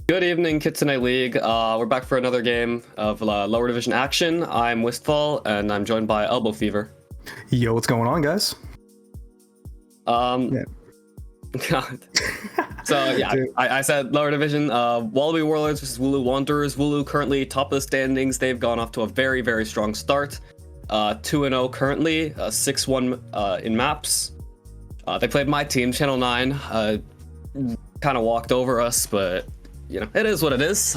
Good evening, Kitsune League. We're back for another game of lower division action. I'm Wistfall, and I'm joined by Elbow Fever. Yo, what's going on, guys? Yeah. So yeah, I said lower division. Wallaby Warlords versus Wooloo Wanderers. Wooloo currently top of the standings. They've gone off to a very, very strong start. 2-0 currently, 6-1 in maps. They played my team, Channel 9. Kind of walked over us, but you know, it is what it is.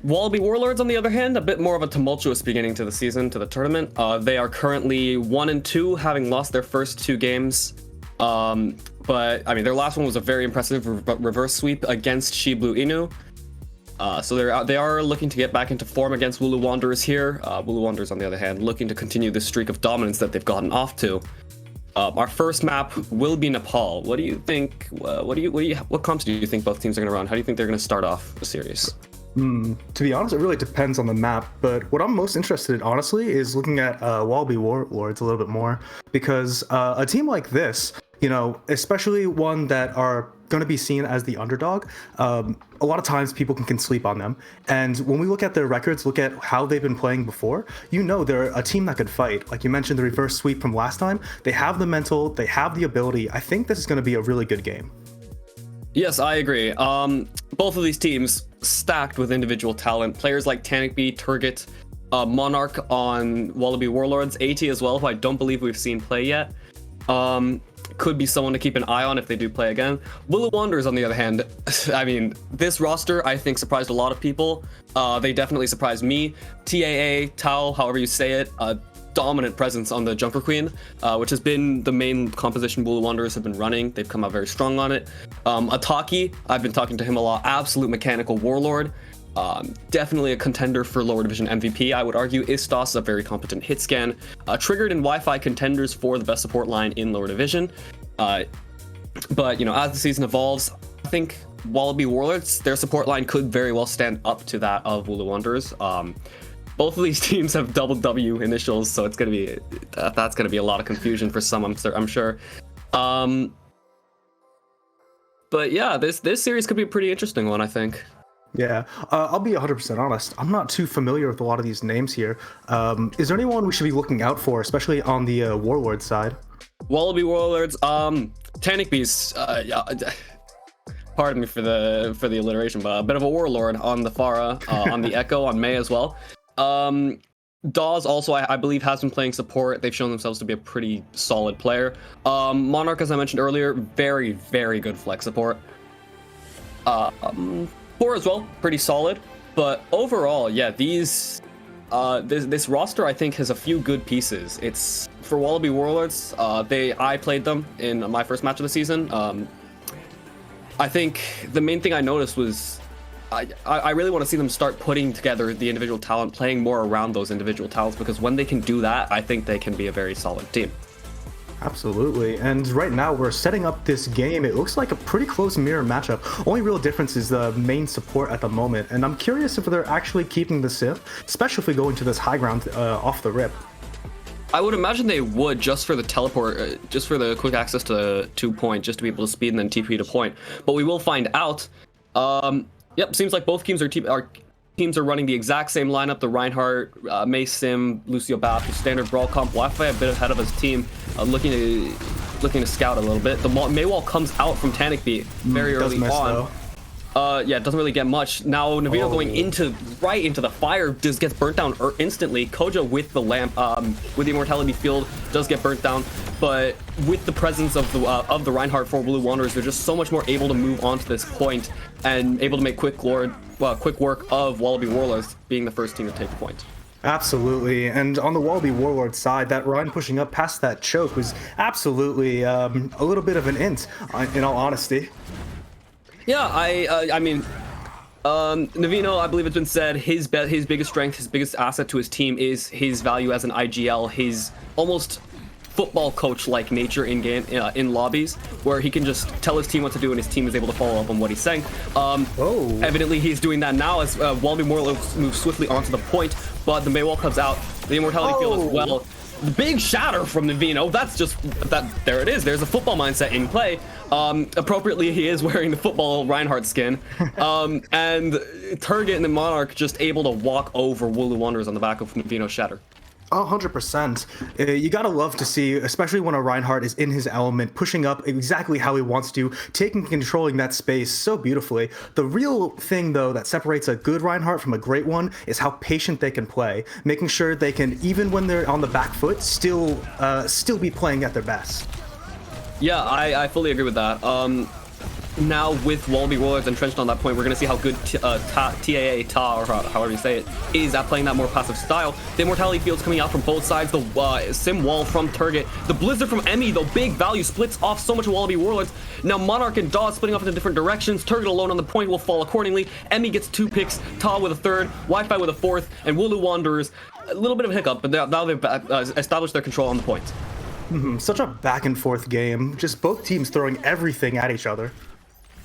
Wallaby Warlords, on the other hand, a bit more of a tumultuous beginning to the season, to the tournament. They are currently 1-2, having lost their first two games. But I mean, their last one was a very impressive reverse sweep against She Blue Inu. So they are looking to get back into form against Wooloo Wanderers here. Wooloo Wanderers, on the other hand, looking to continue the streak of dominance that they've gotten off to. Our first map will be Nepal. What do you think? What comps do you think both teams are going to run? How do you think they're going to start off the series? To be honest, it really depends on the map, but what I'm most interested in, honestly, is looking at Wallaby Warlords a little bit more, because a team like this, you know, especially one that are going to be seen as the underdog, a lot of times people can sleep on them. And when we look at their records, look at how they've been playing before, you know they're a team that could fight. Like you mentioned, the reverse sweep from last time, they have the mental, they have the ability. I think this is going to be a really good game. Yes, I agree. Both of these teams stacked with individual talent. Players like Tanikby, Turget, Monarch on Wallaby Warlords, AT as well, who I don't believe we've seen play yet. Could be someone to keep an eye on if they do play again. Wooloo Wanderers, on the other hand, I mean, this roster, I think, surprised a lot of people. They definitely surprised me. TAA, Tao, however you say it, dominant presence on the Junker Queen, which has been the main composition Wooloo Wanderers have been running. They've come out very strong on it. Ataki, I've been talking to him a lot. Absolute mechanical warlord. Definitely a contender for lower division MVP, I would argue. Istos, a very competent hit scan. Triggered and Wi-Fi contenders for the best support line in lower division. But, you know, as the season evolves, I think Wallaby Warlords, their support line could very well stand up to that of Wooloo Wanderers. Both of these teams have double W initials, so it's gonna be that's gonna be a lot of confusion for some, I'm sure. But yeah, this series could be a pretty interesting one, I think. Yeah, I'll be 100% honest. I'm not too familiar with a lot of these names here. Is there anyone we should be looking out for, especially on the Warlord side? Wallaby Warlords, Tanikby's, pardon me for the alliteration, but a bit of a warlord on the Farah, on the Echo, on May as well. Dawes also, I believe, has been playing support. They've shown themselves to be a pretty solid player. Monarch, as I mentioned earlier, very, very good flex support. Four as well, pretty solid. But overall, yeah, this roster, I think, has a few good pieces. It's for Wallaby Warlords. I played them in my first match of the season. I think the main thing I noticed was I really want to see them start putting together the individual talent, playing more around those individual talents, because when they can do that, I think they can be a very solid team. Absolutely, and right now we're setting up this game. It looks like a pretty close mirror matchup. Only real difference is the main support at the moment, and I'm curious if they're actually keeping the Sith, especially if we go into this high ground off the rip. I would imagine they would, just for the teleport, just for the quick access to 2 point, just to be able to speed and then TP to point. But we will find out. Yep, seems like both teams are running the exact same lineup. The Reinhardt, May Sim, Lucio Bath, the standard brawl comp. Wi-Fi a bit ahead of his team, looking to scout a little bit. The Maywall comes out from Tanikby very early on. Yeah, it doesn't really get much. Now Navino going right into the fire just gets burnt down instantly. Koja with the lamp, with the immortality field, does get burnt down. But with the presence of the Reinhardt for Wooloo Wanderers, they're just so much more able to move on to this point and able to make quick work of Wallaby Warlords being the first team to take the point. Absolutely, and on the Wallaby Warlord side, that Ryan pushing up past that choke was absolutely a little bit of an int, in all honesty. Yeah, I mean, Navino, I believe it's been said, his biggest strength, his biggest asset to his team is his value as an IGL, his almost football coach-like nature in game, in lobbies, where he can just tell his team what to do and his team is able to follow up on what he's saying. Evidently, he's doing that now as Wallaby Warlords moves swiftly onto the point, but the Maywall comes out, the immortality field as well. The big shatter from Navino. That's just that. There it is. There's a football mindset in play. Appropriately, he is wearing the football Reinhardt skin. And Turget and the Monarch just able to walk over Wooloo Wanderers on the back of Navino's shatter. 100%. You gotta love to see, especially when a Reinhardt is in his element, pushing up exactly how he wants to, taking controlling that space so beautifully. The real thing, though, that separates a good Reinhardt from a great one is how patient they can play, making sure they can, even when they're on the back foot, still be playing at their best. Yeah, I fully agree with that. Now with Wallaby Warlords entrenched on that point, we're going to see how good TAA, or however you say it, is at playing that more passive style. The Immortality Field's coming out from both sides, the Sim Wall from Turget, the Blizzard from Emmy, the big value splits off so much of Wallaby Warlords. Now Monarch and Daw splitting off into different directions, Turget alone on the point will fall accordingly, Emmy gets 2 picks, Ta with a 3rd, Wi-Fi with a 4th, and Wooloo Wanderers, a little bit of a hiccup, but now they've established their control on the point. Such a back and forth game, just both teams throwing everything at each other.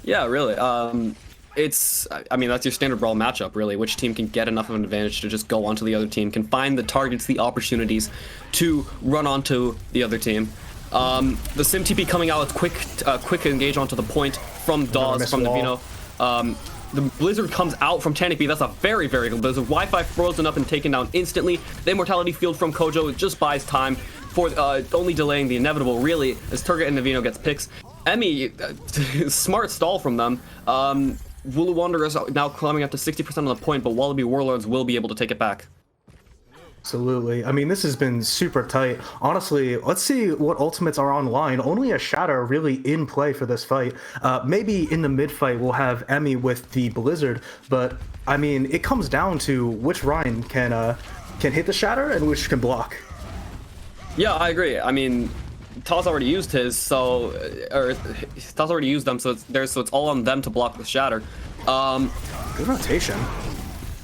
Yeah, really. I mean, that's your standard brawl matchup, really. Which team can get enough of an advantage to just go onto the other team, can find the targets, the opportunities to run onto the other team. The Sim TP coming out with quick engage onto the point from Dawes, from Navino. The Blizzard comes out from Tanic B. That's a very, very good Blizzard. Wi-Fi frozen up and taken down instantly. The Immortality Field from Kojo just buys time for only delaying the inevitable, really, as Turget and Navino gets picks. Emmy, smart stall from them. Wooloo Wanderers now climbing up to 60% on the point, but Wallaby Warlords will be able to take it back. Absolutely. I mean, this has been super tight. Honestly, let's see what ultimates are online. Only a Shatter really in play for this fight. Maybe in the mid-fight we'll have Emmy with the Blizzard, but I mean, it comes down to which Rein can hit the Shatter and which can block. Yeah, I agree. I mean, Taw's already used his, Taw's already used them, so it's all on them to block the shatter. Good rotation.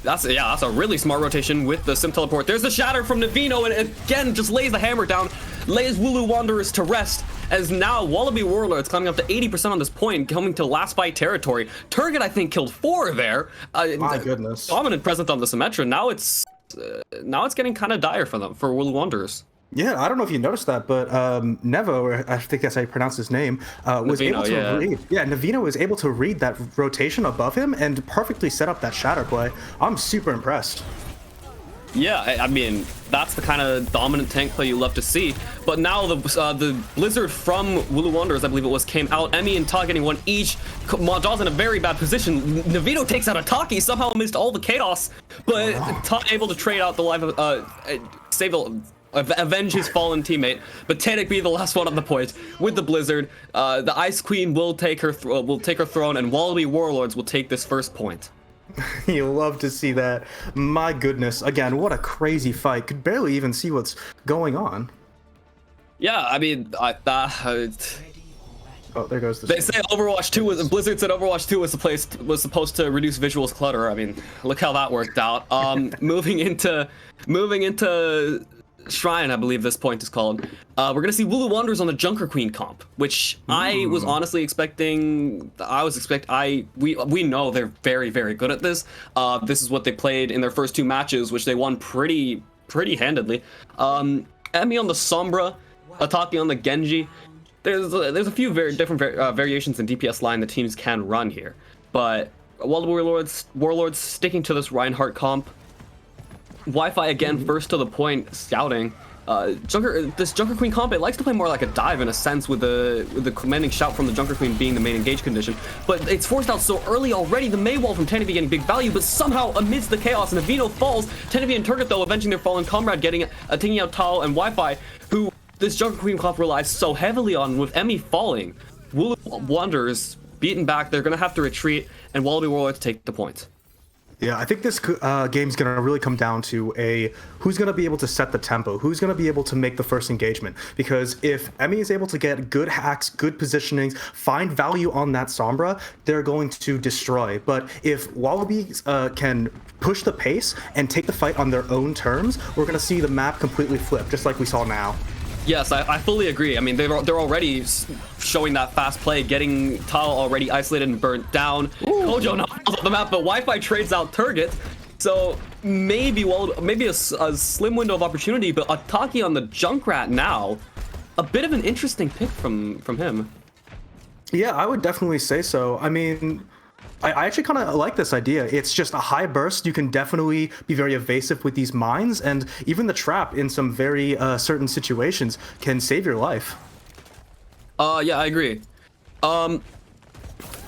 That's a really smart rotation with the Sim Teleport. There's the shatter from Navino, and again just lays the hammer down, lays Wooloo Wanderers to rest, as now Wallaby Warlords climbing up to 80% on this point, coming to last fight territory. Turget, I think, killed 4 there. My goodness. Dominant presence on the Symmetra. Now it's getting kind of dire for them, for Wooloo Wanderers. Yeah, I don't know if you noticed that, but Nevo, or I think that's how you pronounce his name, was Navino, able to read. Yeah, Navino was able to read that rotation above him and perfectly set up that shatter play. I'm super impressed. Yeah, I mean, that's the kind of dominant tank play you love to see. But now the Blizzard from Wooloo Wanderers, I believe it was, came out. Emmy and Ta getting 1 each. Daw's in a very bad position. Navino takes out Ataki, somehow amidst all the chaos. But Ta able to trade out the life of, avenge his fallen teammate, but Tanic be the last one on the point with the Blizzard. The Ice Queen will take her throne, and Wallaby Warlords will take this first point. You'll love to see that. My goodness, again, what a crazy fight. Could barely even see what's going on. Yeah, I mean, oh, there goes the. They say Overwatch 2 was Blizzard said Overwatch 2 was supposed to reduce visuals clutter. I mean, look how that worked out. Moving into Shrine, I believe this point is called. We're gonna see Wooloo Wanderers on the Junker Queen comp, which I was honestly expecting. We know they're very, very good at this. This is what they played in their first 2 matches, which they won pretty handedly. Emmy on the Sombra, Ataki on the Genji. There's a few very different variations in DPS line the teams can run here, but Wallaby Warlords sticking to this Reinhardt comp. Wi-Fi again, first to the point, scouting. This Junker Queen comp, it likes to play more like a dive in a sense, with the commanding shout from the Junker Queen being the main engage condition. But it's forced out so early already. The May wall from Tanic getting big value, but somehow amidst the chaos, Navino falls. Tanic and Turget though avenging their fallen comrade, taking out Tao and Wi-Fi, who this Junker Queen comp relies so heavily on, with Emmy falling. Wooloo Wanderers beaten back. They're gonna have to retreat, and Wallaby Warlords take the point. Yeah, I think this game's going to really come down to who's going to be able to set the tempo, who's going to be able to make the first engagement. Because if Emmy is able to get good hacks, good positionings, find value on that Sombra, they're going to destroy. But if Wallaby can push the pace and take the fight on their own terms, we're going to see the map completely flip, just like we saw now. Yes, I fully agree. I mean, they're already showing that fast play, getting Tao already isolated and burnt down. Kojo now falls off the map, but Wi-Fi trades out Turget. So maybe a slim window of opportunity, but Ataki on the Junkrat now, a bit of an interesting pick from him. Yeah, I would definitely say so. I mean, I actually kind of like this idea. It's just a high burst. You can definitely be very evasive with these mines, and even the trap in some very certain situations can save your life. Yeah, I agree.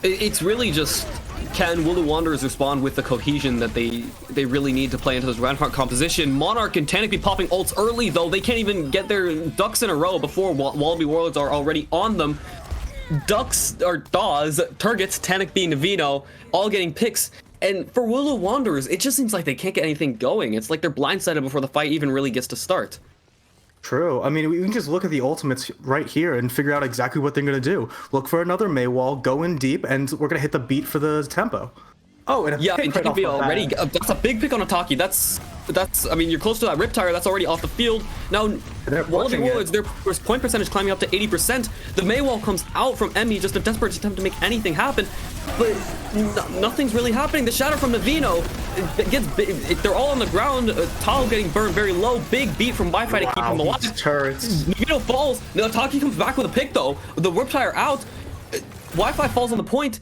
It's really just, can Wooloo Wanderers respond with the cohesion that they really need to play into this Reinhardt composition? Monarch and Tanic be popping ults early, though. They can't even get their ducks in a row before Wallaby Warlords are already on them. Ducks, or Daws, Turgets, Tanic B, Navino, all getting picks. And for Wooloo Wanderers, it just seems like they can't get anything going. It's like they're blindsided before the fight even really gets to start. True. I mean, we can just look at the ultimates right here and figure out exactly what they're going to do. Look for another Maywall, go in deep, and we're going to hit the beat for the tempo. Oh, and a yeah, pick and right be already. That's a big pick on Ataki. That's. I mean, you're close to that Riptire. That's already off the field. Now, Wallaby Warlords, their point percentage climbing up to 80%. The Maywall comes out from Emmy, just a desperate attempt to make anything happen, but nothing's really happening. The shatter from Navino, they're all on the ground. Tao getting burned very low. Big beat from Wi-Fi to keep him alive. Turrets. Navino falls. Now Ataki comes back with a pick though. The Riptire out. Wi-Fi falls on the point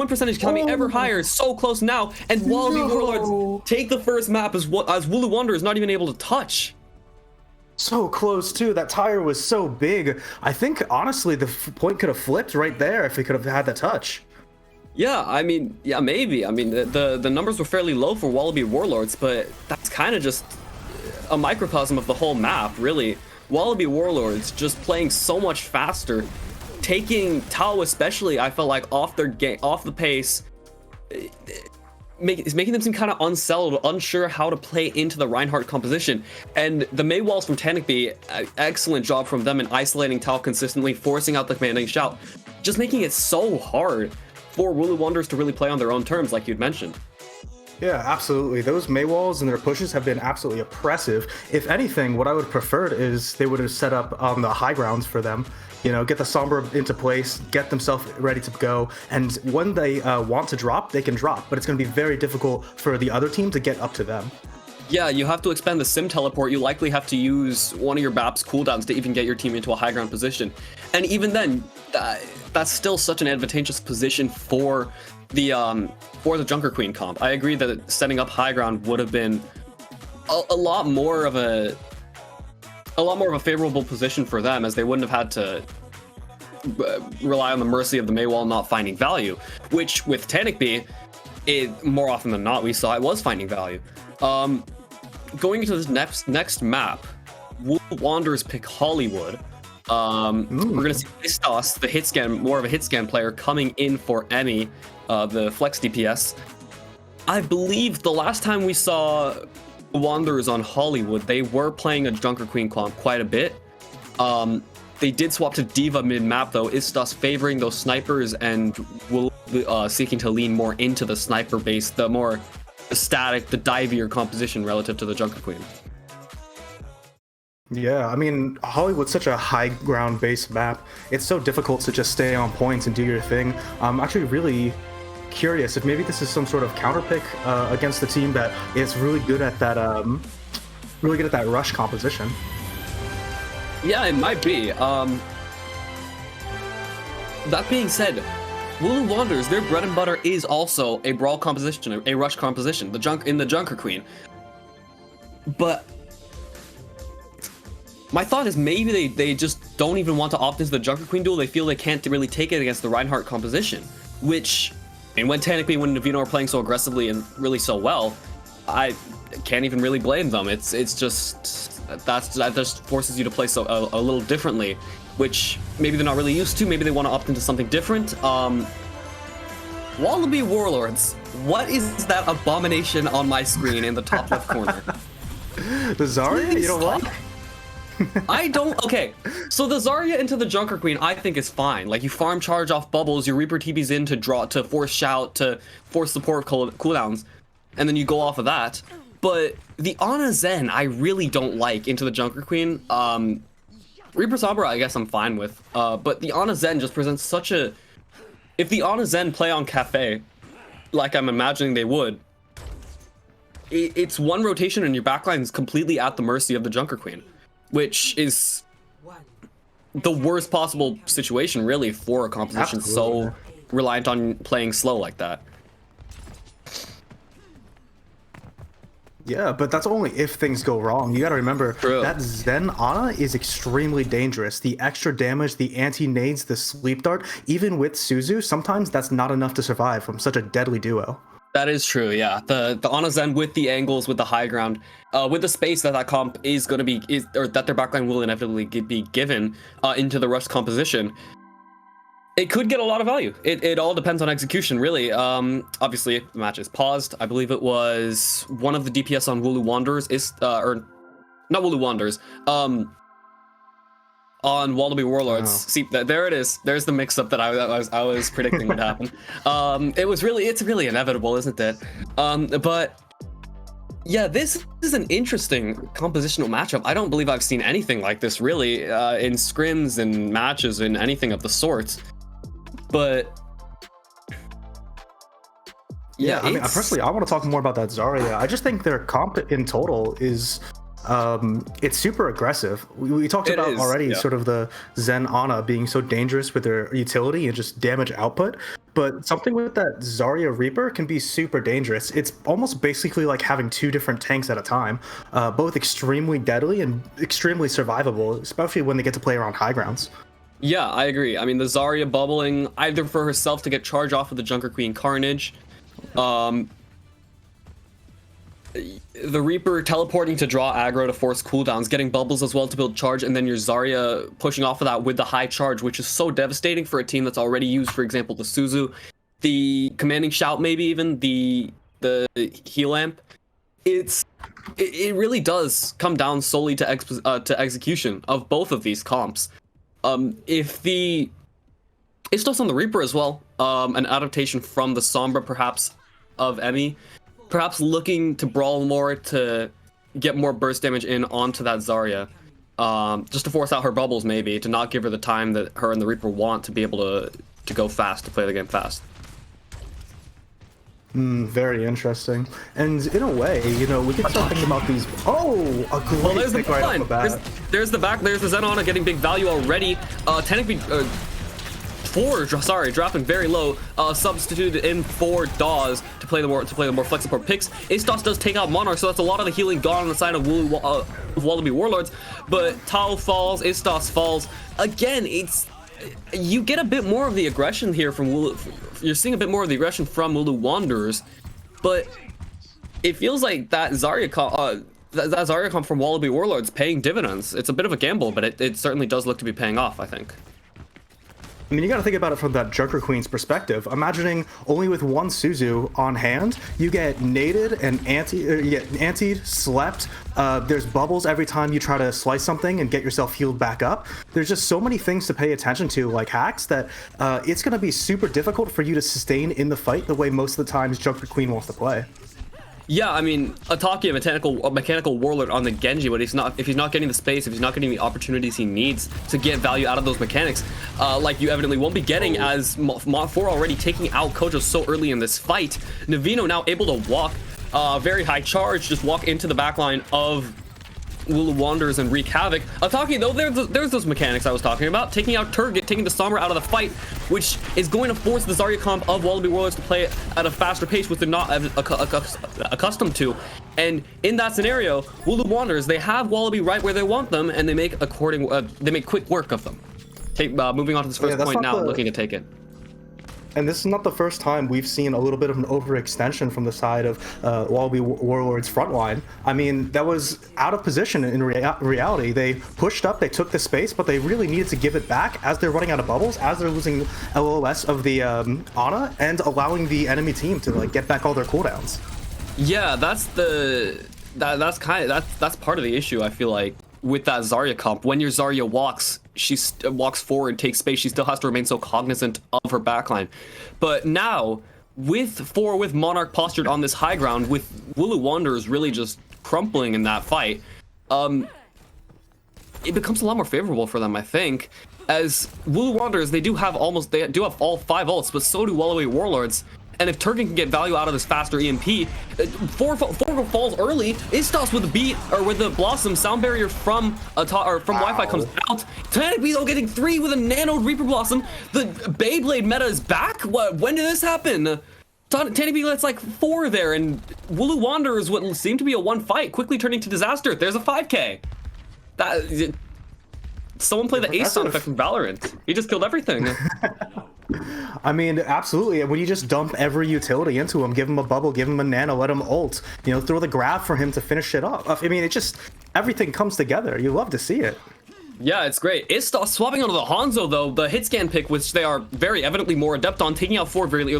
percentage coming ever higher, so close now, and Wallaby Warlords take the first map as Wooloo Wanderer is not even able to touch. So close too. That tire was so big. I think honestly the point could have flipped right there if he could have had the touch. Yeah, I mean, yeah, maybe. I mean, the numbers were fairly low for Wallaby Warlords, but that's kind of just a microcosm of the whole map, really. Wallaby Warlords just playing so much faster. Taking Tao especially, I felt like off the pace, making them seem kind of unsettled, unsure how to play into the Reinhardt composition. And the Maywalls from Tanic B, excellent job from them in isolating Tao consistently, forcing out the commanding shout, just making it so hard for Wooloo Wanderers to really play on their own terms, like you'd mentioned. Yeah, absolutely. Those Maywalls and their pushes have been absolutely oppressive. If anything, what I would have preferred is they would have set up on the high grounds for them. You know, get the Sombra into place, get themselves ready to go, and when they want to drop, they can drop, but it's going to be very difficult for the other team to get up to them. Yeah, you have to expend the Sim Teleport. You likely have to use one of your BAP's cooldowns to even get your team into a high ground position. And even then, that's still such an advantageous position for the Junker Queen comp. I agree that setting up high ground would have been a lot more of a favorable position for them, as they wouldn't have had to rely on the mercy of the Maywall not finding value, which with Tanic B, more often than not we saw it was finding value. Going into this next map, Wooloo Wanderers pick Hollywood. We're gonna see Istos, the hit scan, more of a hit scan player, coming in for Emmy, the flex DPS. I believe the last time we saw Wanderers on Hollywood, they were playing a Junker Queen comp quite a bit. They did swap to Diva mid-map though, Istos favoring those snipers and seeking to lean more into the sniper base, the more static, the divier composition relative to the Junker Queen. Yeah, I mean, Hollywood's such a high ground based map. It's so difficult to just stay on points and do your thing. I'm actually really curious if maybe this is some sort of counter pick against the team that is really good at that rush composition. Yeah, it might be. That being said, Wooloo Wanderers, their bread and butter is also a brawl composition, a rush composition, in the Junker Queen. But my thought is maybe they just don't even want to opt into the Junker Queen duel. They feel they can't really take it against the Reinhardt composition, which, and when Tanic when Navino are playing so aggressively and really so well, I can't even really blame them. It's just that just forces you to play so a little differently, which maybe they're not really used to. Maybe they want to opt into something different. Wallaby Warlords, what is that abomination on my screen in the top left corner? The Zarya? You don't like? I don't. Okay, so the Zarya into the Junker Queen, I think is fine. Like, you farm charge off bubbles, you Reaper TPs in to force shout, to force support cooldowns, and then you go off of that. But the Ana Zen, I really don't like into the Junker Queen. Reaper Sombra, I guess I'm fine with. But the Ana Zen just presents such a. If the Ana Zen play on Cafe, like I'm imagining they would, it's one rotation and your backline is completely at the mercy of the Junker Queen, which is the worst possible situation really for a composition Absolutely. so reliant on playing slow like that. Yeah, but that's only if things go wrong. You gotta remember that Zen Ana is extremely dangerous. The extra damage, the anti-nades, the sleep dart, even with Suzu, sometimes that's not enough to survive from such a deadly duo. That is true, yeah. The Ana Zen with the angles, with the high ground, with the space that comp is going to be, or that their backline will inevitably be given into the rush composition, it could get a lot of value. It all depends on execution, really. Obviously, the match is paused. I believe it was one of the DPS on Wooloo Wanderers is, or not Wooloo Wanderers, on Wallaby Warlords. See, there it is. There's the mix-up that I was predicting would happen. It's really inevitable, isn't it? But yeah, this is an interesting compositional matchup. I don't believe I've seen anything like this really in scrims and matches and anything of the sort. But yeah, I mean, personally, I want to talk more about that Zarya. I just think their comp in total is it's super aggressive. We talked about already sort of the Zen Ana being so dangerous with their utility and just damage output, but something with that Zarya Reaper can be super dangerous. It's almost basically like having two different tanks at a time, both extremely deadly and extremely survivable, especially when they get to play around high grounds. Yeah, I agree. I mean, the Zarya bubbling either for herself to get charge off of the Junker Queen Carnage, the Reaper teleporting to draw aggro to force cooldowns, getting bubbles as well to build charge, and then your Zarya pushing off of that with the high charge, which is so devastating for a team that's already used, for example, the Suzu, the commanding shout, maybe even the heal amp. It really does come down solely to execution of both of these comps. It's just on the Reaper as well, an adaptation from the Sombra perhaps of Emmy, perhaps looking to brawl more to get more burst damage in onto that Zarya, just to force out her bubbles maybe, to not give her the time that her and the Reaper want to be able to go fast, to play the game fast. Very interesting. And in a way, you know, we can start thinking about these. Oh, a great well, there's the right off the bat. There's the Zen Ana getting big value already. Dropping very low. Substituted in for Dawes to play the more flexible picks. Istos does take out Monarch, so that's a lot of the healing gone on the side of Wallaby Warlords. But Tau falls, Istos falls. Again, you get a bit more of the aggression here from Wooloo. You're seeing a bit more of the aggression from Wooloo Wanderers, but it feels like that Zarya comp from Wallaby Warlords paying dividends. It's a bit of a gamble, but it certainly does look to be paying off, I think. I mean, you got to think about it from that Junker Queen's perspective. Imagining only with one Suzu on hand, you get naded and antied, slept. There's bubbles every time you try to slice something and get yourself healed back up. There's just so many things to pay attention to, like hacks, that it's going to be super difficult for you to sustain in the fight the way most of the times Junker Queen wants to play. Yeah, I mean, Ataki, a mechanical warlord on the Genji, but if he's not getting the space, if he's not getting the opportunities he needs to get value out of those mechanics, like you evidently won't be getting, as Mod 4 already taking out Kojo so early in this fight. Navino now able to walk, very high charge, just walk into the backline of Wooloo Wanderers and wreak havoc. Ataki, though, there's those mechanics I was talking about, taking out Turget, taking the Sombra out of the fight, which is going to force the Zarya comp of Wallaby Warlords to play at a faster pace, which they're not accustomed to. And in that scenario, Wooloo Wanderers, they have Wallaby right where they want them, and they make quick work of them. Moving on to this first point now, looking to take it. And this is not the first time we've seen a little bit of an overextension from the side of Wallaby Warlords frontline. I mean, that was out of position in reality. They pushed up, they took the space, but they really needed to give it back as they're running out of bubbles, as they're losing LOS of the Ana, and allowing the enemy team to like get back all their cooldowns. Yeah, that's part of the issue, I feel like, with that Zarya comp. When your Zarya walks, she walks forward, takes space, she still has to remain so cognizant of her backline. But now, with Monarch postured on this high ground, with Wooloo Wanderers really just crumpling in that fight, it becomes a lot more favorable for them, I think. As Wooloo Wanderers, they do have all 5 ults, but so do Wallaby Warlords. And if Turgan can get value out of this faster EMP, four falls early. Istos with the beat or with the Blossom sound barrier from Wi-Fi comes out. Tanakby though getting 3 with a nanoed Reaper Blossom. The Beyblade meta is back. When did this happen? Tanakby lets like 4 there, and Wooloo Wanderers what seemed to be a 1 fight quickly turning to disaster. There's a 5K. Someone play the Ace sound effect from Valorant. He just killed everything. I mean, absolutely. And when you just dump every utility into him, give him a bubble, give him a nano, let him ult, you know, throw the grab for him to finish it up. I mean, it just, everything comes together. You love to see it. Yeah, it's great. Istos swapping onto the Hanzo, though, the hit scan pick, which they are very evidently more adept on, taking out 4 very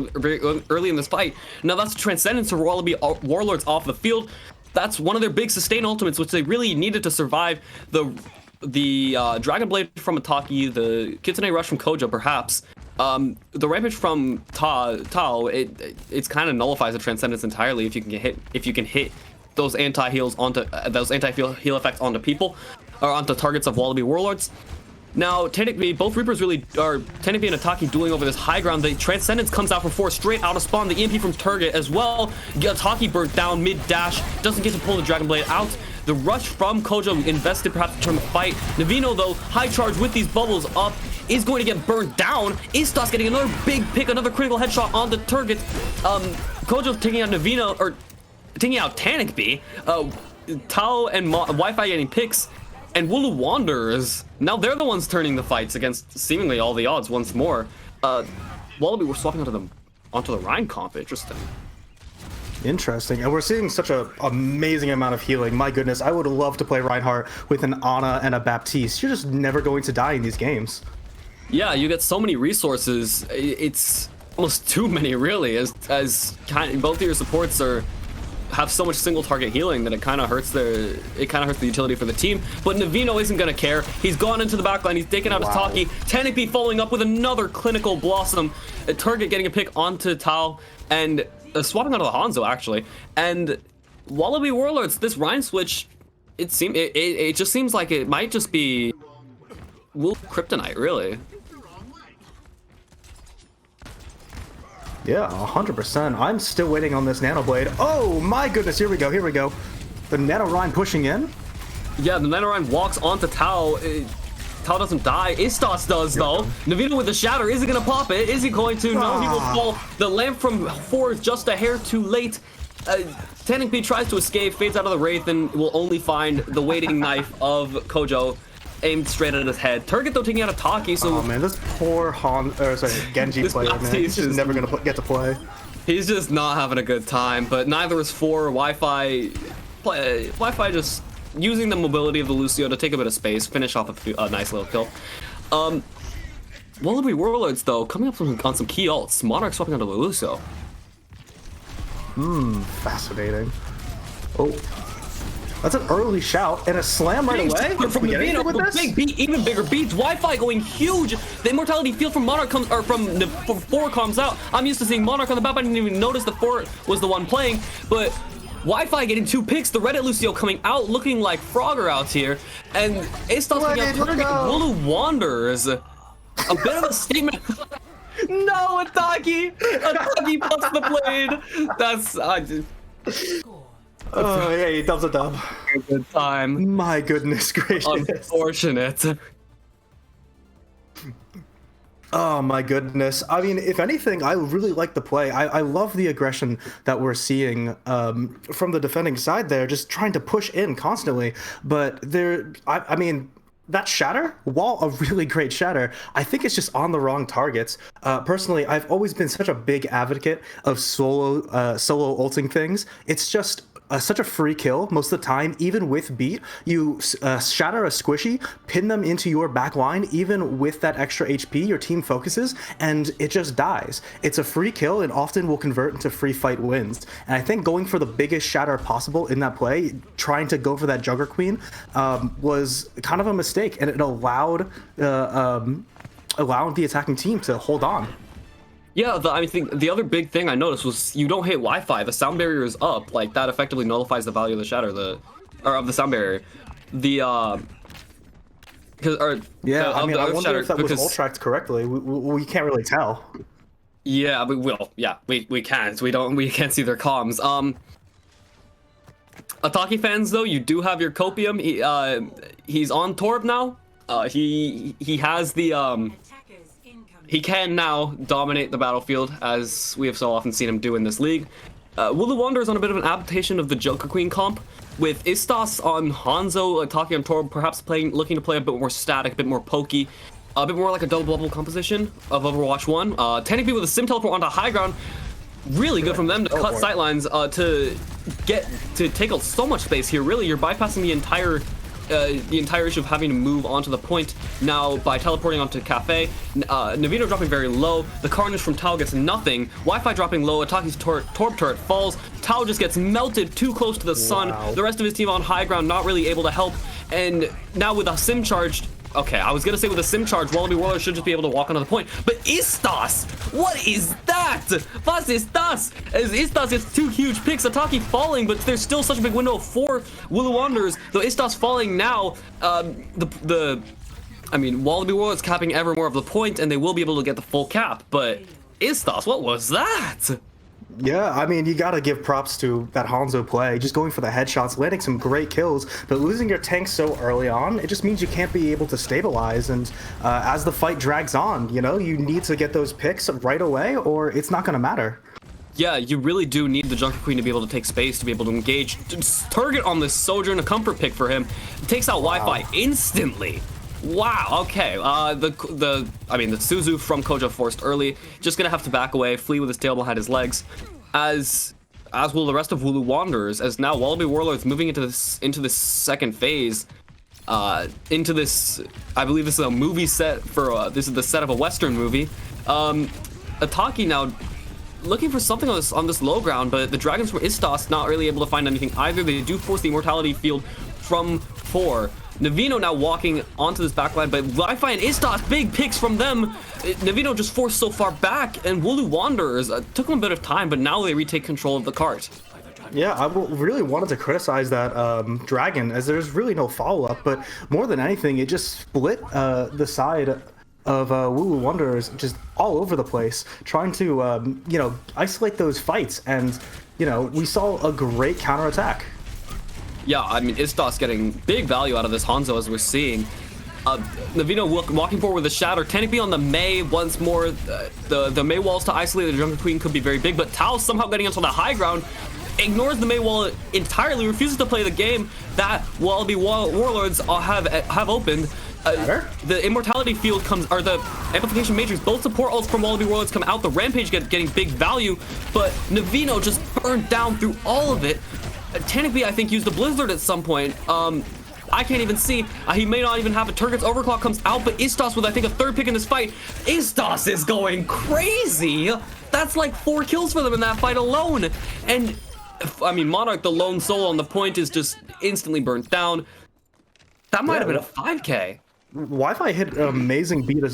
early in this fight. Now that's Transcendence to Wallaby Warlords off the field. That's one of their big sustain ultimates, which they really needed to survive the Dragon Blade from Ataki, the Kitsune Rush from Kojo, perhaps. The Rampage from Tao, it's kind of nullifies the Transcendence entirely if you can hit those anti-heal effects onto people or onto targets of Wallaby Warlords. Now, technically, both Reapers really are Tanakby and Ataki dueling over this high ground. The Transcendence comes out for 4 straight out of spawn. The EMP from Turget as well. Ataki burnt down mid-dash. Doesn't get to pull the Dragon Blade out. The rush from Kojo invested perhaps to turn the fight. Navino, though, high charge with these bubbles up, is going to get burnt down. Istos getting another big pick, another critical headshot on the Turget. Kojo's taking out Navino, or taking out Tanakby. Tao and Wi-Fi getting picks. And Wooloo Wanderers, now they're the ones turning the fights against seemingly all the odds once more. Wallaby were swapping onto the Rhine comp. Interesting. And we're seeing such an amazing amount of healing. My goodness, I would love to play Reinhardt with an Ana and a Baptiste. You're just never going to die in these games. Yeah, you get so many resources. It's almost too many, really, as both of your supports have so much single target healing that it kind of hurts the utility for the team. But Navino isn't gonna care. He's gone into the backline. He's taken out his Taki. Tanakby following up with another clinical Blossom. A Target getting a pick onto Tao and swapping onto the Hanzo actually. And Wallaby Warlords, this Rhine switch, it just seems like it might just be Kryptonite, really. Yeah, 100%. I'm still waiting on this Nano Blade. Oh my goodness, here we go, here we go. The Nano Rhine pushing in. Yeah, the Nano Rhine walks onto Tao. Tao doesn't die. Istos does, though. Navino with the Shatter. Is he going to pop it? Is he going to? No, he will fall. The lamp from 4 is just a hair too late. Tanakby tries to escape, fades out of the Wraith, and will only find the waiting knife of Kojo aimed straight at his head. Turget, though, taking out Ataki, so... Oh, man, this poor Genji player, man. He's just never going to get to play. He's just not having a good time, but neither is 4. Wi-Fi just using the mobility of the Lucio to take a bit of space, finish off a nice little kill. Wallaby Warlords, though, coming up on some key ults. Monarch swapping onto the Lucio. Fascinating. Oh. That's an early shout and a slam right away. From Navino with this? Big beat, even bigger beats. Wi-Fi going huge. The immortality field from Monarch comes, or from the 4 comes out. I'm used to seeing Monarch on the map. I didn't even notice the 4 was the one playing, but Wi-Fi getting 2 picks. The Reddit Lucio coming out looking like Frogger out here, and Istos getting out Target. Wooloo Wanderers. A bit of a statement. No, Ataki pops the blade. That's oh, yeah, he dubs a dub. Good time. My goodness gracious. Unfortunate. Oh my goodness. I mean, if anything, I really like the play. I love the aggression that we're seeing from the defending side there, just trying to push in constantly. But I mean, that Shatter, while a really great Shatter, I think it's just on the wrong targets. Personally, I've always been such a big advocate of solo ulting things. It's just such a free kill most of the time. Even with beat, you shatter a squishy, pin them into your back line. Even with that extra HP, your team focuses and it just dies. It's a free kill and often will convert into free fight wins. And I think going for the biggest shatter possible in that play, trying to go for that Jugger Queen, was kind of a mistake, and it allowed the attacking team to hold on. Yeah, I think the other big thing I noticed was you don't hit Wi-Fi. The sound barrier is up. Like, that effectively nullifies the value of the shatter, of the sound barrier. I mean, I wonder if that was all tracked correctly. We can't really tell. Yeah, we will. Yeah, we can't. We can't see their comms. Ataki fans though, you do have your copium. He's on Torb now. He has the he can now dominate the battlefield as we have so often seen him do in this league. Wooloo Wanderers on a bit of an adaptation of the Joker Queen comp, with Istos on Hanzo, Ataki on Torb, perhaps looking to play a bit more static, a bit more pokey, a bit more like a double bubble composition of Overwatch 1. Technically with a sim teleport onto high ground, really good from them to cut sightlines, to take up so much space here. Really, you're bypassing the entire issue of having to move onto the point now by teleporting onto Cafe. Navino dropping very low. The Carnage from Tao gets nothing. Wi-Fi dropping low. Ataki's Torb turret falls. Tao just gets melted too close to the sun. The rest of his team on high ground not really able to help. And now with a sim charged, okay, I was gonna say with a sim charge, Wallaby Warlords should just be able to walk onto the point. But Istos, what is that? Was Istos? As Istos gets two huge picks, Ataki falling, but there's still such a big window for Wooloo Wanderers. Though Istos falling now, I mean, Wallaby Warlords capping ever more of the point, and they will be able to get the full cap. But Istos, what was that? Yeah, I mean, you gotta give props to that Hanzo play, just going for the headshots, landing some great kills, but losing your tank so early on, it just means you can't be able to stabilize, and as the fight drags on, you know, you need to get those picks right away, or it's not gonna matter. Yeah, you really do need the Junker Queen to be able to take space, to be able to engage. Target on this Sojourn, a comfort pick for him. It takes out Wi-Fi instantly. Wow, okay, the Suzu from Kojo forced early, just gonna have to back away, flee with his tail behind his legs, as will the rest of Wooloo Wanderers, as now Wallaby Warlords moving into this second phase, into this, I believe this is a movie set for, this is the set of a Western movie. Ataki now looking for something on this low ground, but the Dragons from Istos not really able to find anything either. They do force the Immortality field from 4. Navino now walking onto this backline, but Wi-Fi and Istos, big picks from them. Navino just forced so far back, and Wooloo Wanderers took them a bit of time, but now they retake control of the cart. Yeah, I really wanted to criticize that Dragon, as there's really no follow-up, but more than anything, it just split the side of Wooloo Wanderers just all over the place, trying to, you know, isolate those fights, and, you know, we saw a great counterattack. Yeah, I mean, Istos getting big value out of this Hanzo, as we're seeing. Navino walking forward with a shatter. Tenekbi on the Mei once more. The Mei walls to isolate the Junker Queen could be very big, but Tao somehow getting onto the high ground, ignores the Mei wall entirely, refuses to play the game that Wallaby Warlords have opened. The Immortality field comes, or the Amplification Matrix, both support ults from Wallaby Warlords come out. The Rampage getting big value, but Navino just burned down through all of it. Tenekbi, I think, used the Blizzard at some point. I can't even see. He may not even have a Turgid's Overclock comes out, but Istos with, I think, a third pick in this fight. Istos is going crazy. That's like 4 kills for them in that fight alone. And, I mean, Monarch, the lone solo on the point, is just instantly burnt down. That might have been a 5K. Wi-Fi hit an amazing beat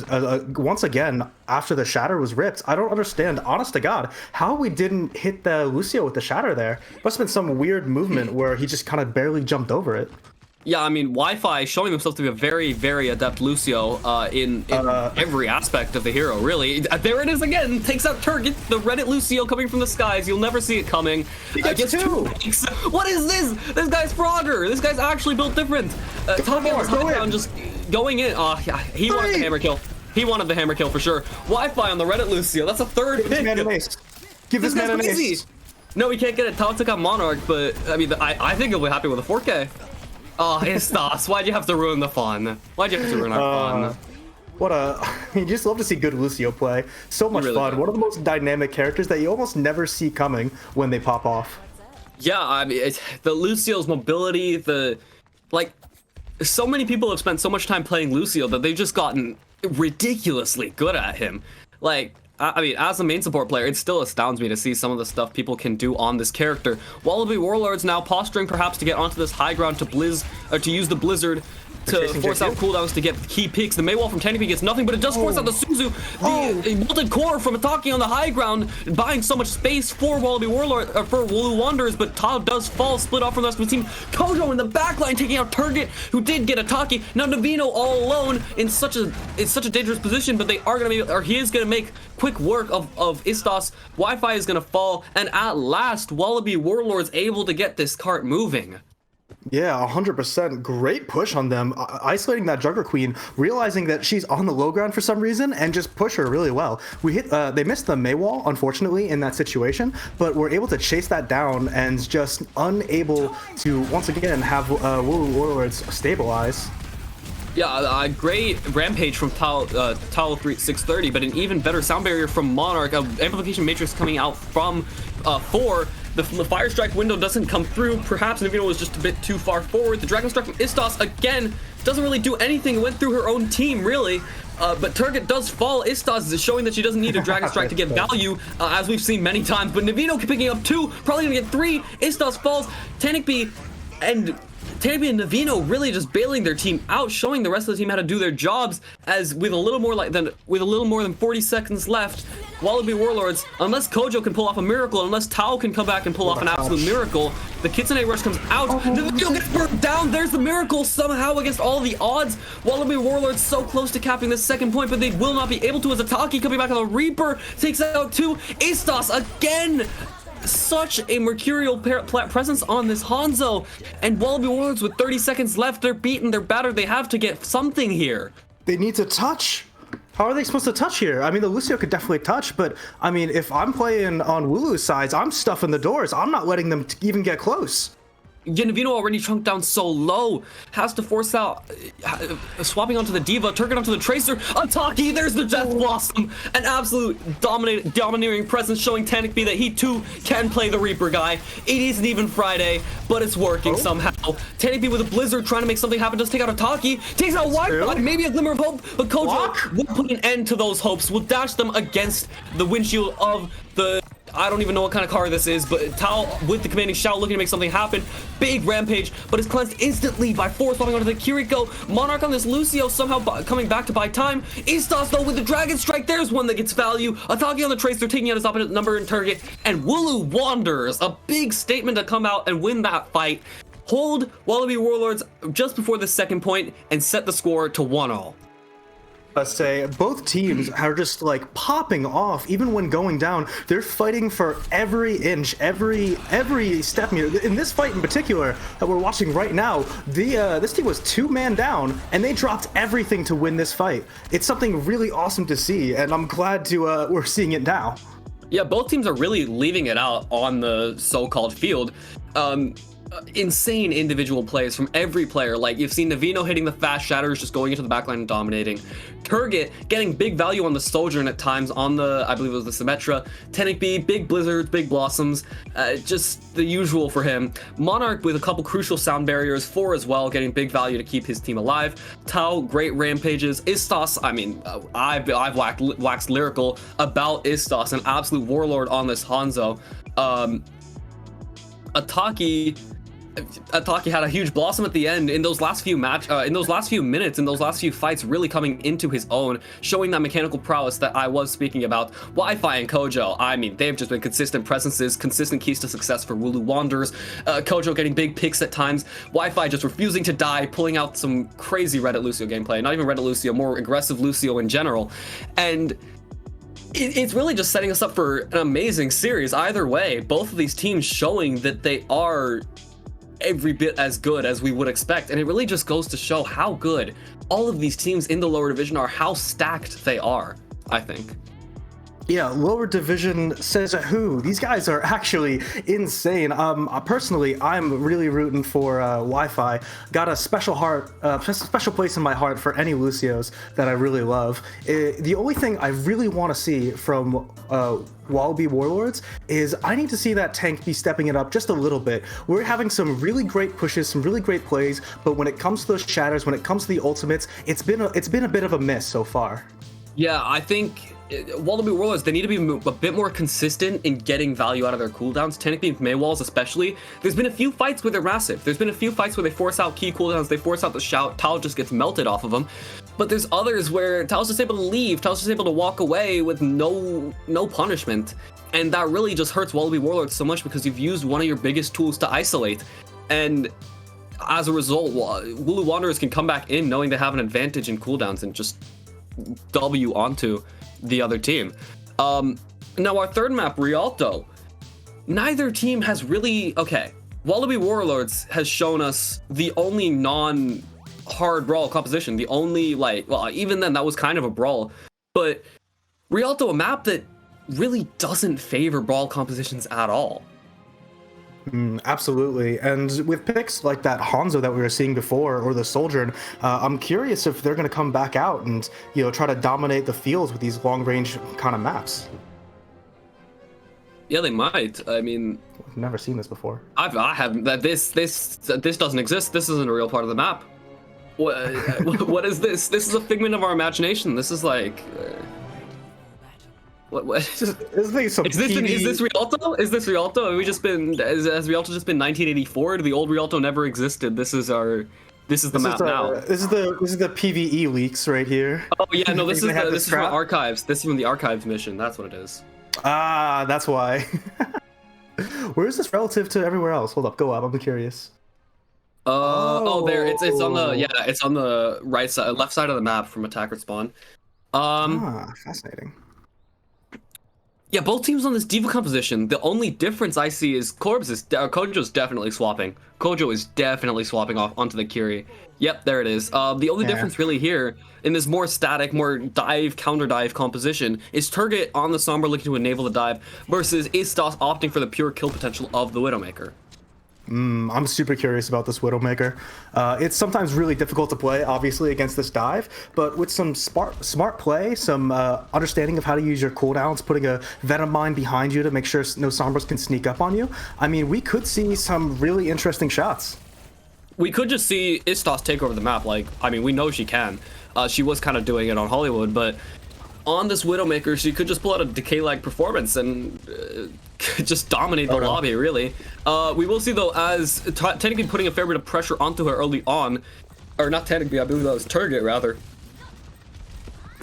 once again after the shatter was ripped. I don't understand, honest to God, how we didn't hit the Lucio with the shatter there. Must have been some weird movement where he just kind of barely jumped over it. Yeah, I mean, Wi-Fi showing himself to be a very, very adept Lucio in every aspect of the hero, really. There it is again, takes out Turgid, the Reddit Lucio coming from the skies. You'll never see it coming. He gets 2 picks. What is this? This guy's Frogger. This guy's actually built different. Down, just going in. Yeah, he wanted the hammer kill. He wanted the hammer kill for sure. Wi-Fi on the Reddit Lucio. That's a third pick. Give this man an ace. No, we can't get it. Tao took out Monarch, but I mean, I think he'll be happy with a 4K. Oh, Istos, why'd you have to ruin the fun? Why'd you have to ruin our fun? You just love to see good Lucio play. So much really fun. Good. One of the most dynamic characters that you almost never see coming when they pop off. Yeah, I mean, the Lucio's mobility, so many people have spent so much time playing Lucio that they've just gotten ridiculously good at him. Like, I mean, as a main support player, it still astounds me to see some of the stuff people can do on this character. Wallaby Warlords now posturing perhaps to get onto this high ground to use the Blizzard. to force out cooldowns to get key picks. The Maywall from Tanipy gets nothing, but it does force out the Suzu. The Molten Core from Ataki on the high ground, buying so much space for Wallaby Warlord, for Wooloo Wanderers, but Tao does fall, split off from the rest of the team. Kojo in the backline taking out Turget, who did get Ataki. Now Navino all alone in such a dangerous position, but they are gonna he is gonna make quick work of Istos. Wi-Fi is gonna fall, and at last Wallaby Warlords able to get this cart moving. Yeah, 100%. Great push on them. Isolating that Jugger Queen, realizing that she's on the low ground for some reason, and just push her really well. They missed the Maywall, unfortunately, in that situation, but we're able to chase that down and just unable to, once again, have Wooloo Warlords stabilize. Yeah, a great rampage from Tao 630, but an even better sound barrier from Monarch. Amplification matrix coming out from 4. The Fire Strike window doesn't come through. Perhaps Navino was just a bit too far forward. The Dragon Strike from Istos, again, doesn't really do anything. It went through her own team, really. But Turget does fall. Istos is showing that she doesn't need a Dragon Strike to get value, as we've seen many times. But Navino picking up 2, probably going to get 3. Istos falls. Tanipy and Navino really just bailing their team out, showing the rest of the team how to do their jobs. As with a little more than 40 seconds left, Wallaby Warlords, unless Kojo can pull off a miracle, unless Tao can come back and pull off an absolute miracle, the Kitsune rush comes out. Navino gets burnt down. There's the miracle somehow against all the odds. Wallaby Warlords so close to capping the second point, but they will not be able to, as Ataki coming back on the Reaper takes out 2. Istos again. Such a mercurial presence on this Hanzo, and Wallaby Warlords with 30 seconds left, they're beaten, they're battered, they have to get something here. They need to touch. How are they supposed to touch here? I mean, the Lucio could definitely touch, but I mean, if I'm playing on Wooloo's sides, I'm stuffing the doors. I'm not letting them even get close. Navino already chunked down so low, has to force out, swapping onto the Diva, Turget onto the Tracer, Ataki, there's the Death Blossom, an absolute domineering presence showing Tanipy that he too can play the Reaper guy. It isn't even Friday, but it's working somehow. Tanipy with a Blizzard trying to make something happen, does take out Ataki, takes out Wi-Fi, maybe a glimmer of hope, but Kojo will put an end to those hopes, will dash them against the windshield of the... I don't even know what kind of car this is, but Tao with the commanding shout looking to make something happen. Big rampage, but it's cleansed instantly by 4 swapping onto the Kiriko. Monarch on this Lucio somehow coming back to buy time. Istos though with the Dragon Strike, there's one that gets value. Ataki on the Tracer taking out his opponent number and target. And Wooloo Wanderers, a big statement to come out and win that fight. Hold Wallaby Warlords just before the second point and set the score to 1-all. Let's say both teams are just like popping off. Even when going down, they're fighting for every inch, every step. In this fight in particular that we're watching right now, this team was 2-man down and they dropped everything to win this fight. It's something really awesome to see, and I'm glad to we're seeing it now. Yeah, both teams are really leaving it out on the so-called field. Insane individual plays from every player. Like, you've seen Navino hitting the fast shatters, just going into the backline and dominating. Turget getting big value on the Sojourn at times on the, I believe it was the Symmetra. Tanipy, big blizzards, big blossoms, just the usual for him. Monarch with a couple crucial sound barriers, 4 as well, getting big value to keep his team alive. Tao, great rampages. Istos, I mean, I've waxed lyrical about Istos, an absolute warlord on this Hanzo. Ataki had a huge blossom at the end in those last few minutes, in those last few fights, really coming into his own, showing that mechanical prowess that I was speaking about. Wi-Fi and Kojo, I mean, they've just been consistent presences, consistent keys to success for Wooloo Wanderers. Kojo getting big picks at times. Wi-Fi just refusing to die, pulling out some crazy Reddit Lucio gameplay. Not even Reddit Lucio, more aggressive Lucio in general. And it's really just setting us up for an amazing series. Either way, both of these teams showing that they are every bit as good as we would expect, and it really just goes to show how good all of these teams in the lower division are, how stacked they are, I think. Yeah, lower division says who? These guys are actually insane. Personally, I'm really rooting for Wi-Fi. Got a special place in my heart for any Lucios that I really love. The only thing I really want to see from Wallaby Warlords is I need to see that tank be stepping it up just a little bit. We're having some really great pushes, some really great plays, but when it comes to those shatters, when it comes to the ultimates, it's been a bit of a miss so far. Yeah, I think Wallaby Warlords, they need to be a bit more consistent in getting value out of their cooldowns. Technically, Mei Walls especially. There's been a few fights where they're massive. There's been a few fights where they force out key cooldowns, they force out the shout, Tao just gets melted off of them. But there's others where Tao's just able to leave, Tao's just able to walk away with no punishment. And that really just hurts Wallaby Warlords so much because you've used one of your biggest tools to isolate. And as a result, Wooloo Wanderers can come back in knowing they have an advantage in cooldowns and just W onto the other team. Now our third map, Rialto. Neither team has really... Okay, Wallaby Warlords has shown us the only non-hard brawl composition. The only, like... Well, even then, that was kind of a brawl. But Rialto, a map that really doesn't favor brawl compositions at all. Absolutely, and with picks like that Hanzo that we were seeing before, or the Sojourn, I'm curious if they're going to come back out and try to dominate the fields with these long-range kind of maps. Yeah, they might. I mean, I've never seen this before. I haven't. That this doesn't exist. This isn't a real part of the map. What is this? This is a figment of our imagination. This is like. What? Is this Rialto? Is this Rialto? Have we just been? Has Rialto just been 1984? The old Rialto never existed. This is the map now. This is the PVE leaks right here. Oh yeah, no, this is from archives. This is from the archives mission. That's what it is. Ah, that's why. Where is this relative to everywhere else? Hold up, go up. I'm curious. There. It's on the right side, left side of the map from attacker spawn. Fascinating. Yeah, both teams on this diva composition. The only difference I see is Kojo's definitely swapping. Kojo is definitely swapping off onto the Kiri. Yep, there it is. The only difference really here in this more static, more dive, counter dive composition is Turget on the Sombra looking to enable the dive versus Istos opting for the pure kill potential of the Widowmaker. I'm super curious about this Widowmaker. It's sometimes really difficult to play, obviously, against this dive, but with some smart play, some understanding of how to use your cooldowns, putting a Venom Mine behind you to make sure no Sombras can sneak up on you, I mean, we could see some really interesting shots. We could just see Istos take over the map. Like, I mean, we know she can. She was kind of doing it on Hollywood, but on this Widowmaker, she could just pull out a Decay-like performance and just dominate the lobby, really. We will see, though, as technically putting a fair bit of pressure onto her early on. Or not technically, I believe that was Turget, rather.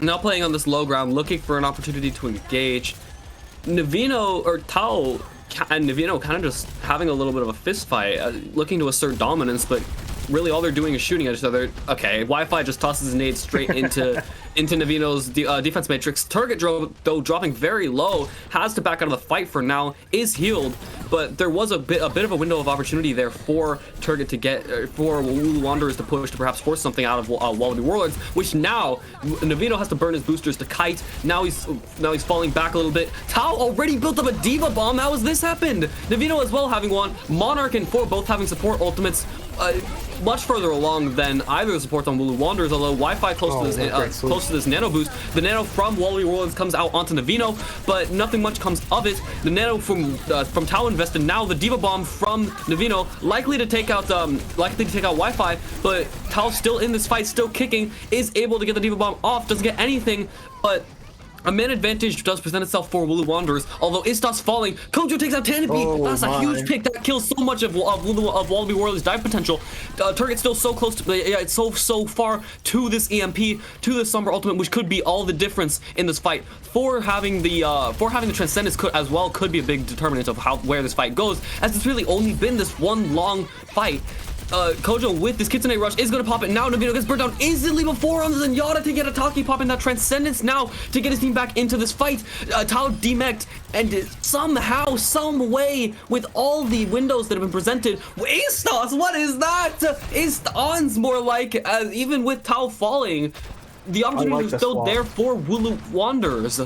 Now playing on this low ground, looking for an opportunity to engage. Navino, or Tao, and Navino kind of just having a little bit of a fist fight, looking to assert dominance, but really all they're doing is shooting at each other. Okay, Wi-Fi just tosses his nade straight into Navino's defense matrix. Turget, though, dropping very low, has to back out of the fight for now, is healed, but there was a bit of a window of opportunity there for Turget to get, for Wooloo Wanderers to push to perhaps force something out of Wallaby Warlords, which now Navino has to burn his boosters to kite. Now he's falling back a little bit. Tao already built up a Diva Bomb. How has this happened? Navino as well having one. Monarch and 4 both having support ultimates. Much further along than either of the supports on Wooloo Wanderers, although Wi-Fi close to this nano boost. The nano from Wallaby Warlords comes out onto Navino, but nothing much comes of it. The nano from Tao invested, now the Diva Bomb from Navino, likely to take out Wi-Fi, but Tao still in this fight, still kicking, is able to get the Diva Bomb off, doesn't get anything, but a man advantage does present itself for Wooloo Wanderers, although Istos falling. Kojo takes out Tanabe. That's a huge pick. That kills so much of Wallaby Warlords' dive potential. Turget's still so close to, yeah, it's so far to this EMP, to this Sombra ultimate, which could be all the difference in this fight. For having the Transcendence could be a big determinant of where this fight goes, as it's really only been this one long fight. Kojo with this Kitsune rush is going to pop it now. Navino gets burnt down instantly before on the Zenyatta to get Ataki popping that Transcendence now to get his team back into this fight. Tao demeched, and somehow, some way, with all the windows that have been presented, Istos, what is that? Iston's more like, even with Tao falling, the opportunity is still there for Wooloo Wanderers.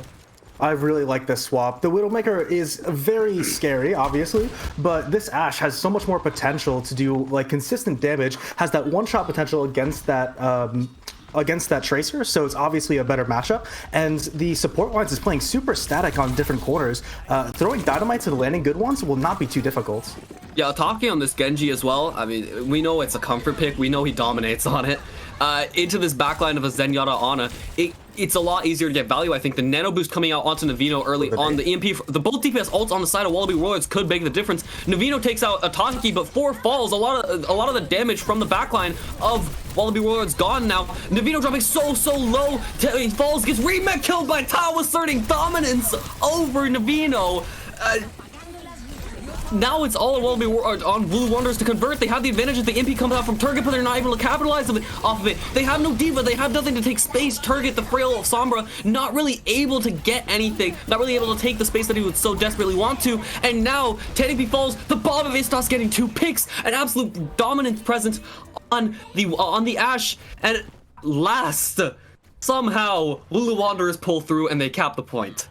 I really like this swap. The Widowmaker is very scary, obviously, but this Ashe has so much more potential to do like consistent damage, has that one-shot potential against that Tracer, so it's obviously a better matchup, and the support lines is playing super static on different corners. Throwing dynamites and landing good ones will not be too difficult. Yeah, talking on this Genji as well, I mean, we know it's a comfort pick, we know he dominates on it. Into this backline of a Zenyatta Ana, it's a lot easier to get value. I think the nano boost coming out onto Navino early on, the EMP, the both DPS ults on the side of Wallaby Warlords could make the difference. Navino takes out Ataki, but 4 falls. A lot of the damage from the backline of Wallaby Warlords gone now. Navino dropping so low. He falls, gets remake killed by Tao, asserting dominance over Navino. Now it's all on Wooloo Wanderers to convert. They have the advantage if the MP comes out from Turget, but they're not able to capitalize off of it. They have no diva. They have nothing to take space. Turget, the frail Sombra, not really able to get anything. Not really able to take the space that he would so desperately want to. And now, Teddy falls. The bomb of Istos getting 2 picks. An absolute dominant presence on the Ashe. And last, somehow, Wooloo Wanderers pull through and they cap the point.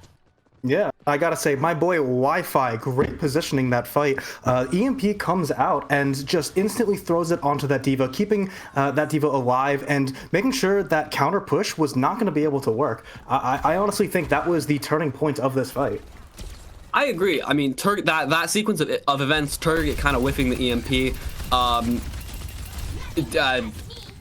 Yeah, I gotta say, my boy Wi-Fi, great positioning that fight. EMP comes out and just instantly throws it onto that diva, keeping that diva alive and making sure that counter push was not going to be able to work. I honestly think that was the turning point of this fight. I agree. I mean, that sequence of events, Turget kind of whiffing the EMP,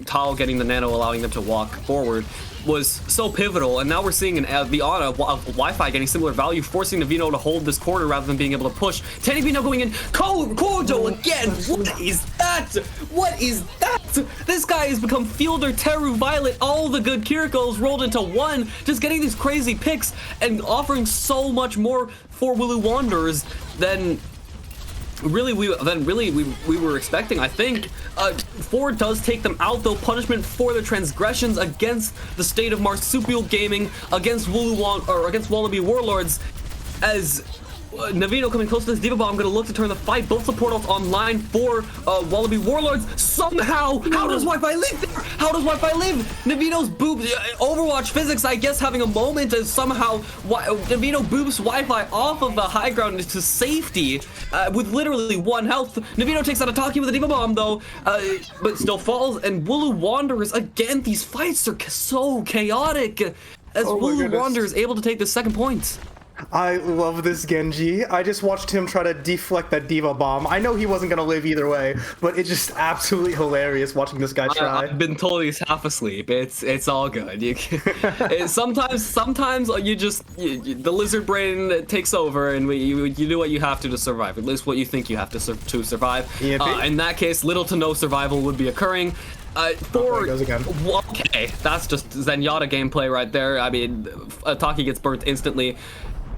Tal getting the nano, allowing them to walk forward, was so pivotal, and now we're seeing the Ana Wi-Fi getting similar value, forcing Navino to hold this quarter rather than being able to push. Teddy B now going in, Kojo again. What is that? What is that? This guy has become Fielder, Teru, Violet, all the good Kirikos rolled into one, just getting these crazy picks and offering so much more for Wooloo Wanderers than we were expecting. I think Ford does take them out, though. Punishment for their transgressions against the state of marsupial gaming, against against Wallaby Warlords, as Navino coming close to this diva bomb, gonna look to turn the fight. Both support ults online for Wallaby Warlords. Somehow, how does Wi-Fi live there? How does Wi-Fi live? Navino's boobs, Overwatch physics, I guess, having a moment as somehow Navino boops Wi-Fi off of the high ground into safety with literally 1 health. Navino takes out Ataki with a diva bomb, though, but still falls. And Wooloo Wanderers, again, these fights are so chaotic as Wooloo Wanderers able to take the 2nd point. I love this Genji. I just watched him try to deflect that diva bomb. I know he wasn't going to live either way, but it's just absolutely hilarious watching this guy try. I've been told he's half asleep. It's all good. Sometimes you just the lizard brain takes over, and you do what you have to survive. At least what you think you have to survive. In that case, little to no survival would be occurring. Okay, that's just Zenyatta gameplay right there. I mean, Ataki gets burnt instantly.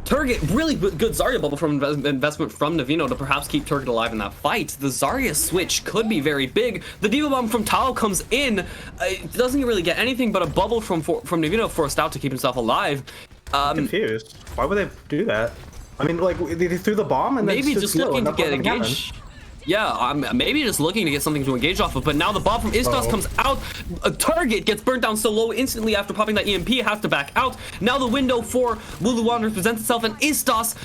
Turget, really good Zarya bubble from investment from Navino to perhaps keep Turget alive in that fight. The Zarya switch could be very big. The diva bomb from Tao comes in. It doesn't really get anything but a bubble from Navino, forced out to keep himself alive. I'm confused. Why would they do that? I mean, like, they threw the bomb and maybe then just looking to get engaged. Yeah, maybe just looking to get something to engage off of, but now the bomb from Istos comes out. A Target gets burnt down so low instantly after popping that EMP, has to back out. Now the window for Wooloo Wanderers presents itself, and Istos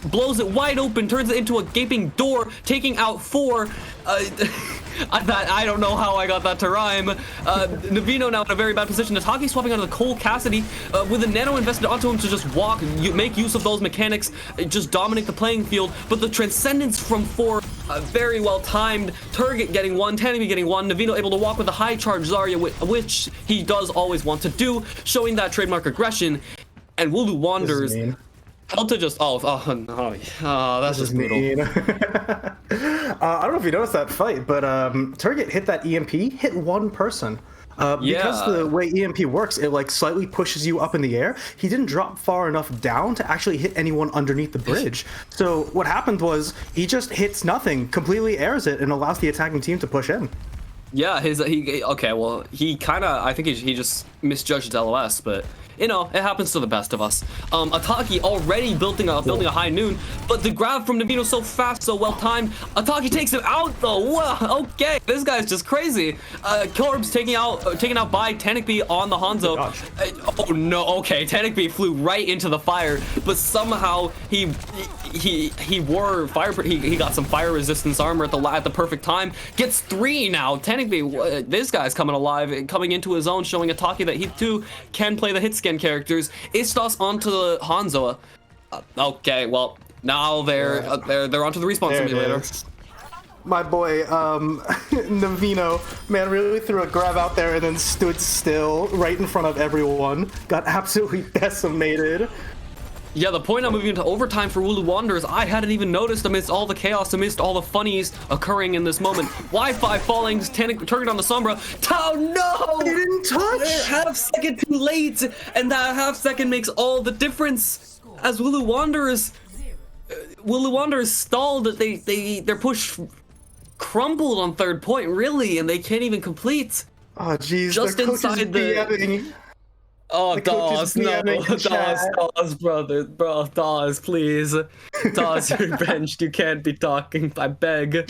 blows it wide open, turns it into a gaping door, taking out 4. I don't know how I got that to rhyme. Navino now in a very bad position. Ataki swapping onto the Cole Cassidy with a nano invested onto him to just walk, make use of those mechanics, just dominate the playing field. But the transcendence from 4, very well timed. Turget getting 1, Tanami getting 1. Navino able to walk with a high charge Zarya, which he does always want to do, showing that trademark aggression. And Wooloo Wanderers. To just that's just brutal. I don't know if you noticed that fight, but Turget hit that EMP, hit 1 person. Because the way EMP works, it like slightly pushes you up in the air. He didn't drop far enough down to actually hit anyone underneath the bridge. So what happened was he just hits nothing, completely airs it, and allows the attacking team to push in. Yeah, he kind of, I think he just misjudged LOS, but you know, it happens to the best of us. Ataki already building a high noon, but the grab from Navino so fast, so well timed. Ataki takes him out though. Wow, okay, this guy's just crazy. Korb's taken out by Tanikby on the Hanzo. Oh no, okay, Tanikby flew right into the fire, but somehow he wore fire. He got some fire resistance armor at the perfect time. Gets 3 now. Tanikby, this guy's coming alive, coming into his own, showing Ataki that he too can play the hit scan characters. Istos onto the Hanzo. Okay, well now they're onto the respawn simulator. My boy, Navino, man, really threw a grab out there and then stood still right in front of everyone. Got absolutely decimated. Yeah, the point I'm moving into overtime for Wooloo Wanderers, I hadn't even noticed amidst all the chaos, amidst all the funnies occurring in this moment. Wi-Fi falling, Turget on the Sombra. Tao, no! They didn't touch! They're half second too late, and that half second makes all the difference. As Wooloo Wanderers stalled. Their push crumbled on third point, really, and they can't even complete. Oh, jeez. Just inside the... Oh, Dawes, no, Dawes, brother, bro, Dawes, please. Dawes, you're benched, you can't be talking, I beg.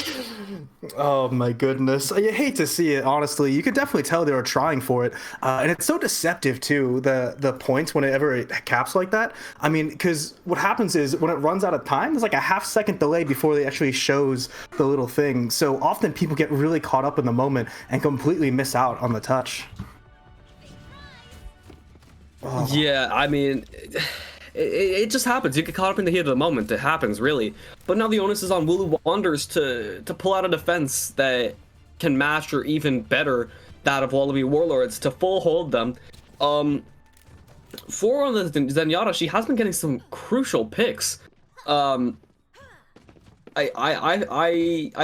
Oh my goodness. I hate to see it, honestly. You could definitely tell they were trying for it. And it's so deceptive, too, the points whenever it caps like that. I mean, because what happens is when it runs out of time, there's like a half-second delay before it actually shows the little thing. So often people get really caught up in the moment and completely miss out on the touch. Oh. Yeah, I mean, it just happens. You get caught up in the heat of the moment. It happens, really. But now the onus is on Wooloo Wanderers to pull out a defense that can match or even better that of Wallaby Warlords to full hold them. For on the Zenyatta, she has been getting some crucial picks. I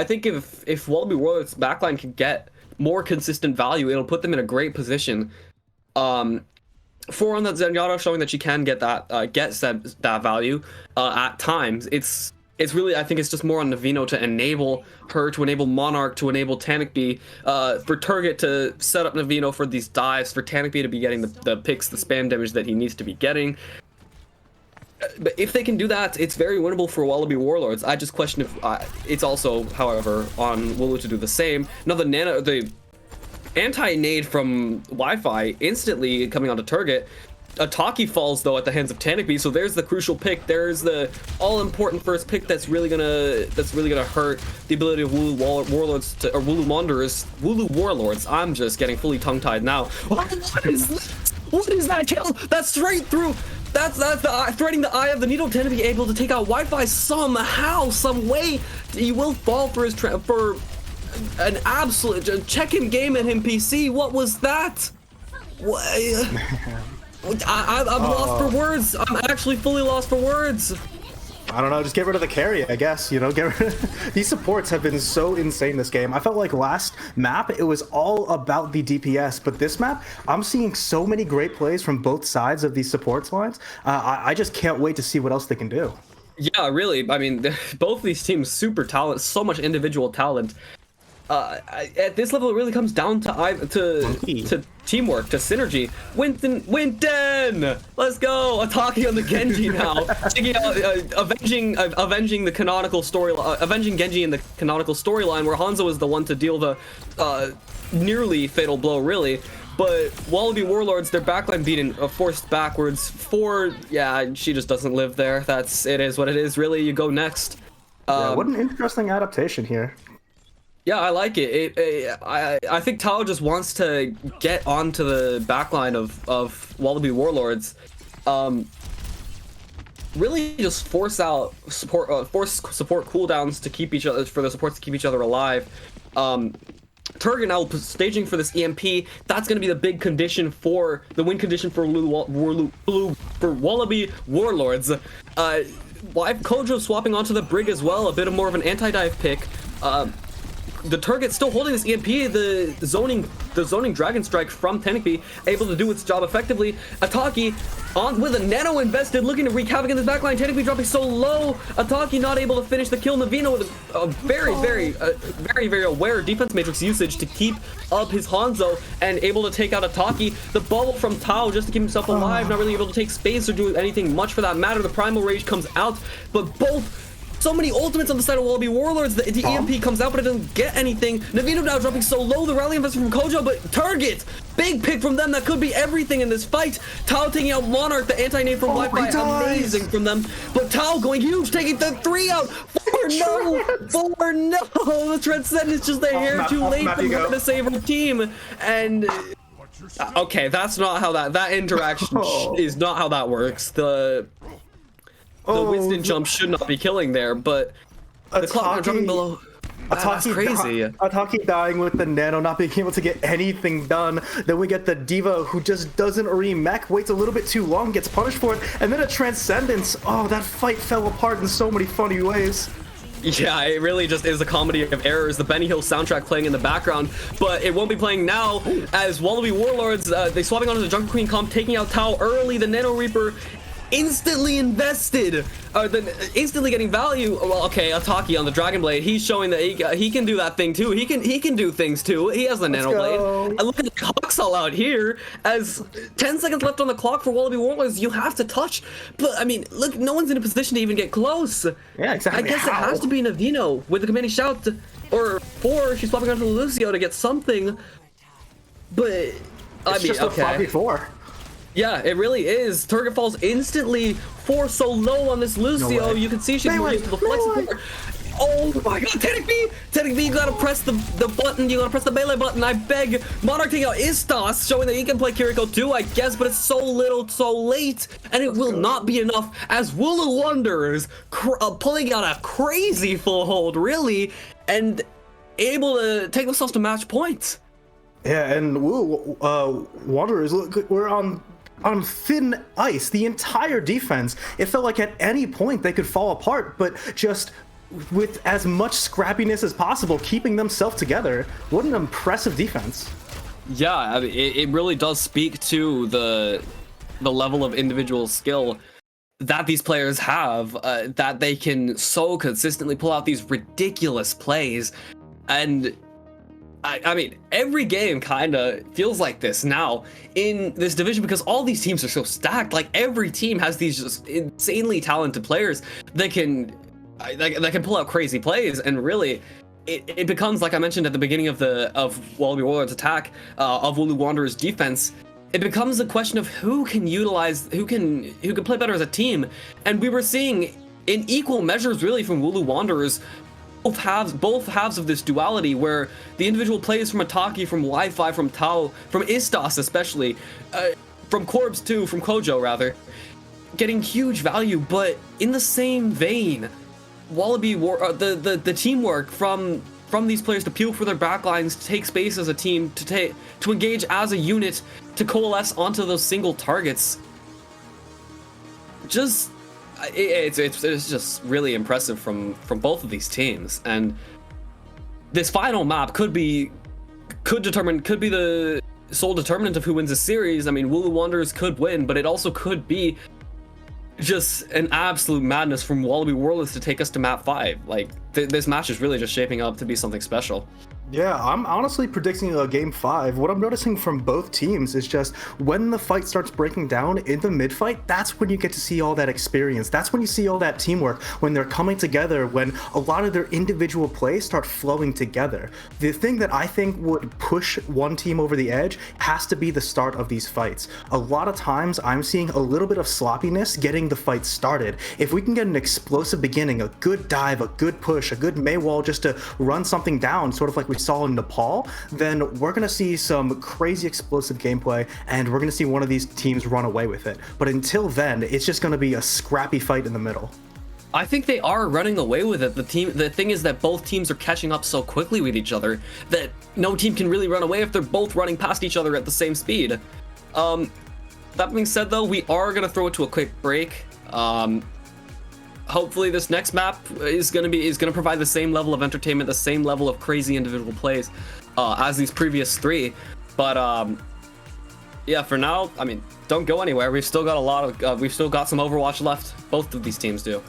think if Wallaby Warlords backline can get more consistent value, it'll put them in a great position. For on that Zenyatta showing that she can get that that value at times. It's really, I think it's just more on Navino to enable her, to enable Monarch, to enable Tanakby, for Turget to set up Navino for these dives, for Tanakby to be getting the picks, the spam damage that he needs to be getting. But if they can do that, it's very winnable for Wallaby Warlords. I just question if it's also, however, on Wooloo to do the same. Now the anti-nade from Wi-Fi instantly coming onto Turget. Ataki falls though at the hands of Tanakby, so there's the crucial pick. There's the all-important first pick that's really gonna hurt the ability of Wooloo Warlords to, or Wooloo Wanderers, Wooloo Warlords. I'm just getting fully tongue-tied now. What is that? What is that kill? That's straight through. That's threading the eye of the needle. Tanakby able to take out Wi-Fi somehow, some way. He will fall for his for an absolute check-in game at him, PC. What was that? What? I'm lost for words. I'm actually fully lost for words. I don't know, just get rid of the carry, I guess, you know, get rid of... These supports have been so insane this game. I felt like last map, it was all about the DPS, but this map, I'm seeing so many great plays from both sides of these supports lines. I just can't wait to see what else they can do. Yeah, really, I mean, both of these teams, super talent, so much individual talent. At this level, it really comes down to teamwork, to synergy. Winton, let's go! Ataki on the Genji now, avenging the canonical story, avenging Genji in the canonical storyline, where Hanzo is the one to deal the nearly fatal blow, really. But Wallaby Warlords, their backline beaten, forced backwards. Yeah, she just doesn't live there. It is what it is. Really, you go next. Yeah, what an interesting adaptation here. Yeah, I like it. I think Tao just wants to get onto the backline of Wallaby Warlords. Really just force support cooldowns to keep each other, for the supports to keep each other alive. Turget now staging for this EMP. That's going to be the big condition for the win condition for Wallaby Warlords. Kojo swapping onto the Brig as well, a bit more of an anti-dive pick. The Turget still holding this EMP, the zoning Dragon Strike from Tanakby, able to do its job effectively. Ataki on with a nano invested, looking to wreak havoc in this backline. Tanakby dropping so low. Ataki not able to finish the kill. Navino with a very aware defense matrix usage to keep up his Hanzo and able to take out Ataki. The bubble from Tao just to keep himself alive, not really able to take space or do anything much for that matter. The Primal Rage comes out, but so many ultimates on the side of Wallaby Warlords. The EMP comes out, but it doesn't get anything. Navino now dropping so low. The rally investment from Kojo, but Turget! Big pick from them. That could be everything in this fight. Tao taking out Monarch, the anti-nade from Wi-Fi. Amazing from them. But Tao going huge, taking the 3 out. 4 no! The Transcendent is just a hair too late for her to save her team. And... okay, that's not how that interaction is not how that works. The Winston jump should not be killing there, but the clock dropping below. That's crazy. Ataki dying with the nano, not being able to get anything done. Then we get the diva who just doesn't remech, waits a little bit too long, gets punished for it, and then a transcendence. Oh, that fight fell apart in so many funny ways. Yeah, it really just is a comedy of errors. The Benny Hill soundtrack playing in the background, but it won't be playing now as Wallaby Warlords, they swapping onto the Jungle Queen comp, taking out Tao early. The Nano Reaper instantly invested, instantly getting value. Well, okay, Ataki on the Dragon Blade, he's showing that he can do that thing too. He can do things too. He has the Nano Blade. And look at the Coxall out here. As 10 seconds left on the clock for Wallaby Warlords, you have to touch. But I mean, look, no one's in a position to even get close. Yeah, exactly. I guess it has to be Navino with the commanding shout, or she's swapping onto Lucio to get something. But I mean, just okay. a 5v4. Yeah, it really is. Target falls instantly for so low on this Lucio. You can see she's moving to the flex support. Oh my god, Tenic B! Tenic B, you gotta press the button, you gotta press the melee button, I beg. Monarch taking out Istos, showing that he can play Kiriko too, I guess, but it's so little, so late, and it will not be enough as Wooloo Wanderers pulling out a crazy full hold, really, and able to take themselves to match points. Yeah, and Wanderers, look, we're on thin ice. The entire defense, it felt like at any point they could fall apart, but just with as much scrappiness as possible, keeping themselves together. What an impressive defense. Yeah, I mean, it really does speak to the level of individual skill that these players have, that they can so consistently pull out these ridiculous plays. And I mean, every game kind of feels like this now in this division because all these teams are so stacked. Like, every team has these just insanely talented players that can pull out crazy plays, and really it becomes, like I mentioned at the beginning of Wallaby Warlords attack, of Wooloo Wanderers defense, it becomes a question of who can play better as a team. And we were seeing in equal measures really from Wooloo Wanderers both halves of this duality, where the individual plays from Ataki, from Wi-Fi, from Tao, from Istos especially, from Corbs too, from Kojo rather, getting huge value. But in the same vein, Wallaby the teamwork from these players to peel for their backlines, to take space as a team, to engage as a unit, to coalesce onto those single targets, it's just really impressive from both of these teams. And this final map could be the sole determinant of who wins the series. I mean, Wooloo Wanderers could win, but it also could be just an absolute madness from Wallaby Warlords to take us to map 5. Like, this match is really just shaping up to be something special. Yeah, I'm honestly predicting a game 5. What I'm noticing from both teams is just when the fight starts breaking down in the mid-fight, that's when you get to see all that experience. That's when you see all that teamwork, when they're coming together, when a lot of their individual plays start flowing together. The thing that I think would push one team over the edge has to be the start of these fights. A lot of times I'm seeing a little bit of sloppiness getting the fight started. If we can get an explosive beginning, a good dive, a good push, a good May wall just to run something down, sort of like we saw in Nepal, then we're going to see some crazy explosive gameplay, and we're going to see one of these teams run away with it. But until then, it's just going to be a scrappy fight in the middle. I think they are running away with it. The thing is that both teams are catching up so quickly with each other that no team can really run away if they're both running past each other at the same speed. That being said, though, we are going to throw it to a quick break. Hopefully this next map is going to provide the same level of entertainment, the same level of crazy individual plays as these previous 3. But yeah, for now, I mean, don't go anywhere. We've still got we've still got some Overwatch left. Both of these teams do.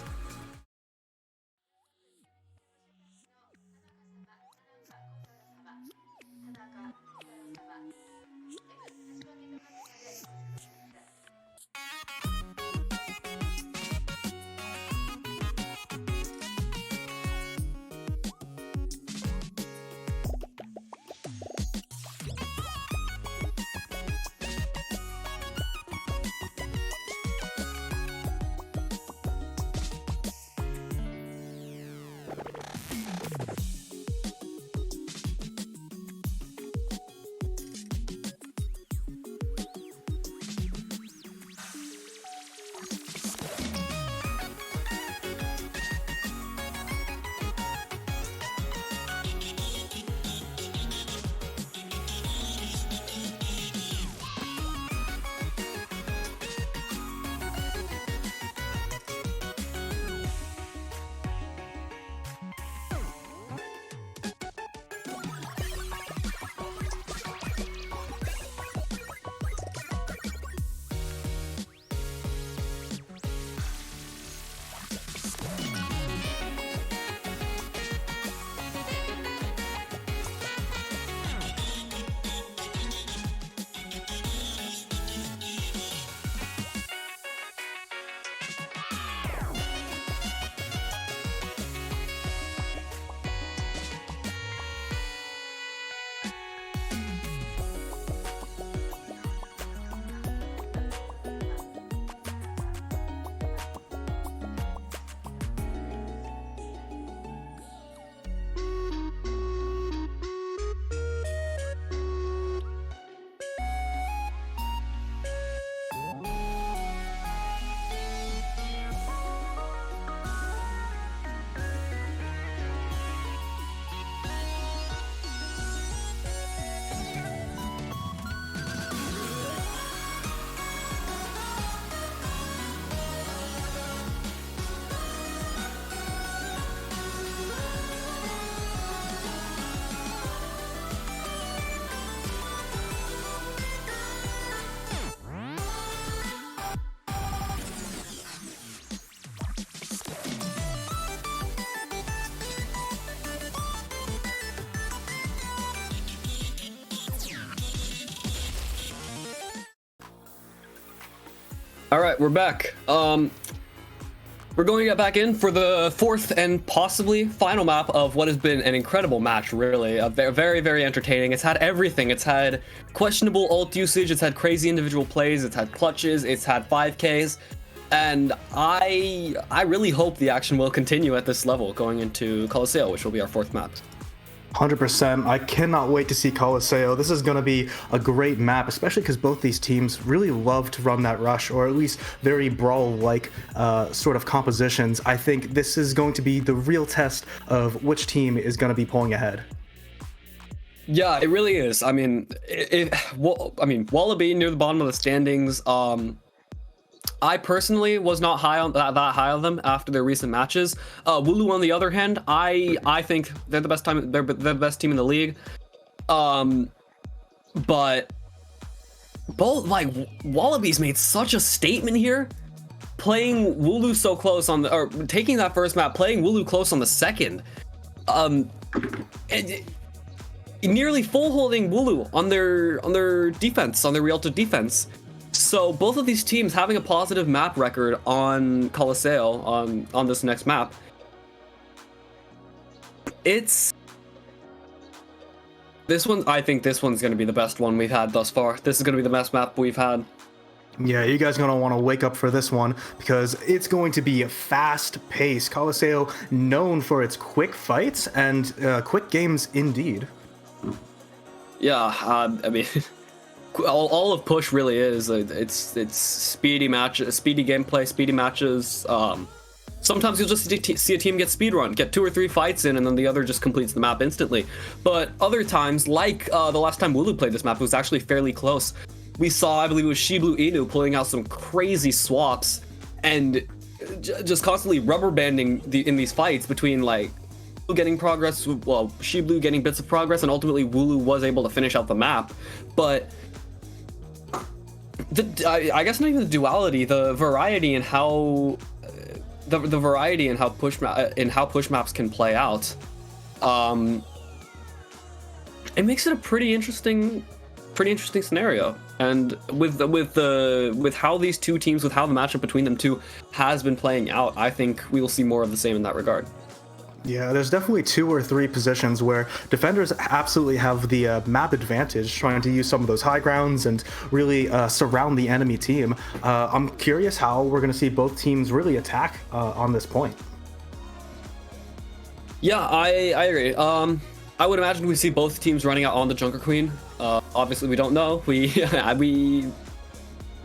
All right, we're back. We're going to get back in for the fourth and possibly final map of what has been an incredible match, really. Very, very entertaining. It's had everything. It's had questionable ult usage. It's had crazy individual plays. It's had clutches. It's had 5Ks. And I really hope the action will continue at this level going into Colosseo, which will be our fourth map. 100%. I cannot wait to see Colosseo. This is going to be a great map, especially because both these teams really love to run that rush, or at least very brawl-like sort of compositions. I think this is going to be the real test of which team is going to be pulling ahead. Yeah, it really is. I mean, Wallaby near the bottom of the standings. I personally was not high on that high on them after their recent matches. Wooloo, on the other hand, I think they're the best time. They're the best team in the league. But both Wallabies made such a statement here, playing Wooloo so close on the, or taking that first map, playing Wooloo close on the second. Nearly full holding Wooloo on their defense, on their Rialto defense. So both of these teams having a positive map record on Colosseo on this next map. This one, I think this one's going to be the best one we've had thus far. This is going to be the best map we've had. Yeah, you guys are going to want to wake up for this one because it's going to be a fast-paced. Colosseo known for its quick fights and quick games indeed. Yeah, I mean... all of Push really is. It's speedy matches, speedy gameplay, speedy matches. Sometimes you'll just see a team get speedrun, get 2 or 3 fights in, and then the other just completes the map instantly. But other times, like the last time Wooloo played this map, it was actually fairly close. We saw, I believe it was Shiblu Inu pulling out some crazy swaps and just constantly rubber banding in these fights between like getting progress, well, Shiblu getting bits of progress, and ultimately Wooloo was able to finish out the map. But I guess not even the duality, the variety in how the variety in how push maps can play out. It makes it a pretty interesting scenario. And with how these two teams, with how the matchup between them two has been playing out, I think we will see more of the same in that regard. Yeah, there's definitely 2 or 3 positions where defenders absolutely have the map advantage, trying to use some of those high grounds and really surround the enemy team. I'm curious how we're going to see both teams really attack on this point. Yeah, I agree. I would imagine we see both teams running out on the Junker Queen. Obviously, we don't know.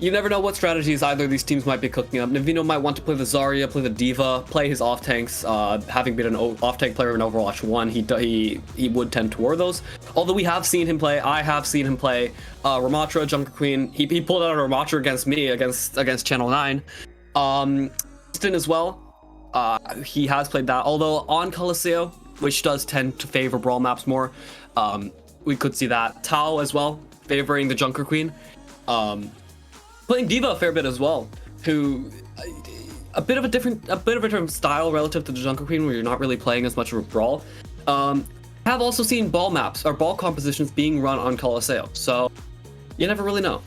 You never know what strategies either of these teams might be cooking up. Navino might want to play the Zarya, play the D.Va, play his off-tanks. Having been an off-tank player in Overwatch 1, he would tend toward those. Although we have seen him play, I have seen him play Ramatra, Junker Queen. He pulled out a Ramatra against me, against Channel 9. Instant as well. He has played that. Although on Colosseo, which does tend to favor brawl maps more, we could see that. Tao as well, favoring the Junker Queen. Playing D.Va a fair bit as well, who a bit of a different style relative to the Junker Queen, where you're not really playing as much of a brawl. Have also seen ball maps or ball compositions being run on Colosseo, so you never really know.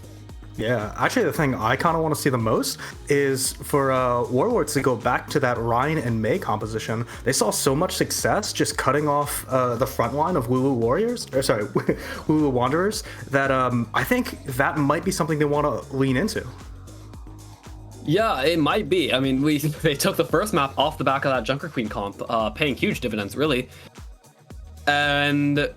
Yeah, actually the thing I kind of want to see the most is for Warlords to go back to that Ryan and Mei composition. They saw so much success just cutting off the front line of Wooloo Wooloo Wanderers, that I think that might be something they want to lean into. Yeah, it might be. I mean, they took the first map off the back of that Junker Queen comp, paying huge dividends, really. And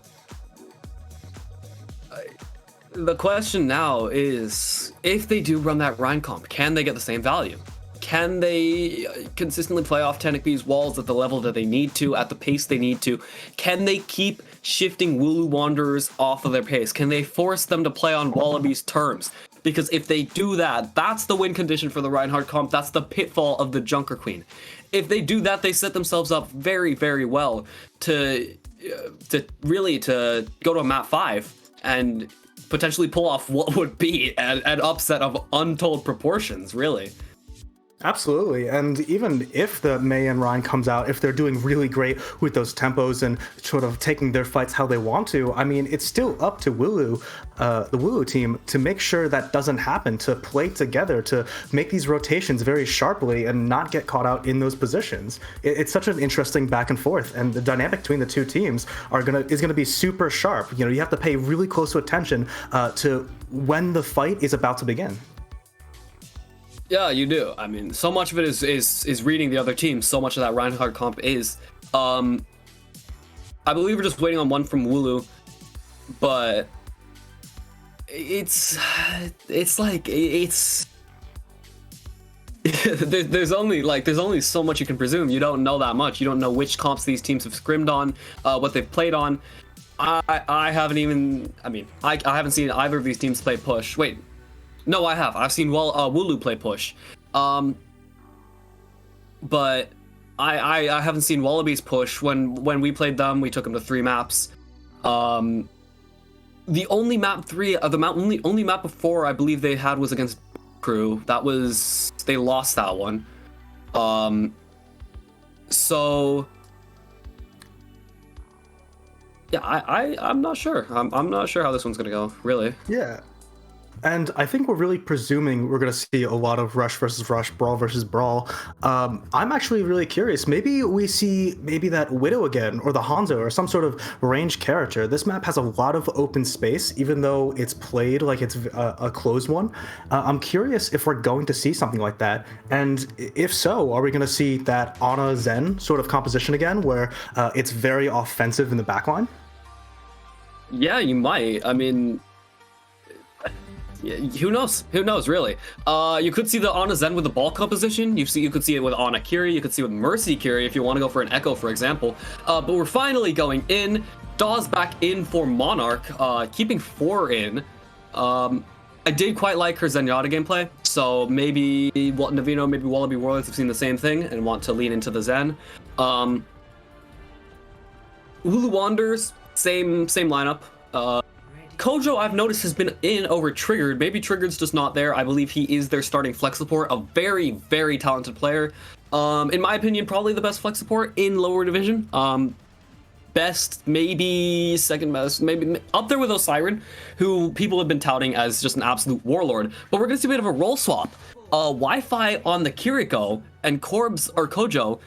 the question now is, if they do run that Rhine comp, can they get the same value? Can they consistently play off Tenekbi's walls at the level that they need to, at the pace they need to? Can they keep shifting Wooloo Wanderers off of their pace? Can they force them to play on Wallaby's terms? Because if they do that, that's the win condition for the Reinhardt comp. That's the pitfall of the Junker Queen. If they do that, they set themselves up very, very well to really go to a map 5 and potentially pull off what would be an upset of untold proportions, really. Absolutely, and even if the Mei and Ryan comes out, if they're doing really great with those tempos and sort of taking their fights how they want to, I mean, it's still up to Wooloo, the Wooloo team, to make sure that doesn't happen, to play together, to make these rotations very sharply and not get caught out in those positions. It's such an interesting back and forth, and the dynamic between the two teams is gonna be super sharp. You know, you have to pay really close attention to when the fight is about to begin. Yeah, you do. I mean, so much of it is reading the other team. So much of that Reinhardt comp is. I believe we're just waiting on one from Wooloo, but it's there's only so much you can presume. You don't know that much. You don't know which comps these teams have scrimmed on, what they've played on. I haven't even. I mean, I haven't seen either of these teams play push. Wait. No, I have. I've seen Wooloo play push, but I haven't seen Wallaby's push. When we played them, we took them to 3 maps. The only map 3, only map before I believe they had was against Crew. They lost that one. So yeah, I'm not sure. I'm not sure how this one's gonna go. Really. Yeah. And I think we're really presuming we're going to see a lot of rush versus rush, brawl versus brawl. I'm actually really curious. Maybe we see that Widow again, or the Hanzo, or some sort of ranged character. This map has a lot of open space, even though it's played like it's a closed one. I'm curious if we're going to see something like that. And if so, are we going to see that Ana Zen sort of composition again, where it's very offensive in the backline? Yeah, you might. I mean, who knows? Who knows, really? You could see the Ana Zen with the ball composition. You could see it with Ana Kiri. You could see it with Mercy Kiri if you want to go for an Echo, for example. But we're finally going in. Dawes back in for Monarch, keeping 4 in. I did quite like her Zenyatta gameplay, so maybe Navino, maybe Wallaby Warlords have seen the same thing and want to lean into the Zen. Wooloo Wanderers, same lineup. Kojo, I've noticed, has been in over Triggered. Maybe Triggered's just not there. I believe he is their starting flex support, a very, very talented player. In my opinion, probably the best flex support in lower division. Best, maybe second best, maybe up there with Osiren, who people have been touting as just an absolute warlord. But we're going to see a bit of a role swap. Wi-Fi on the Kiriko and Kojo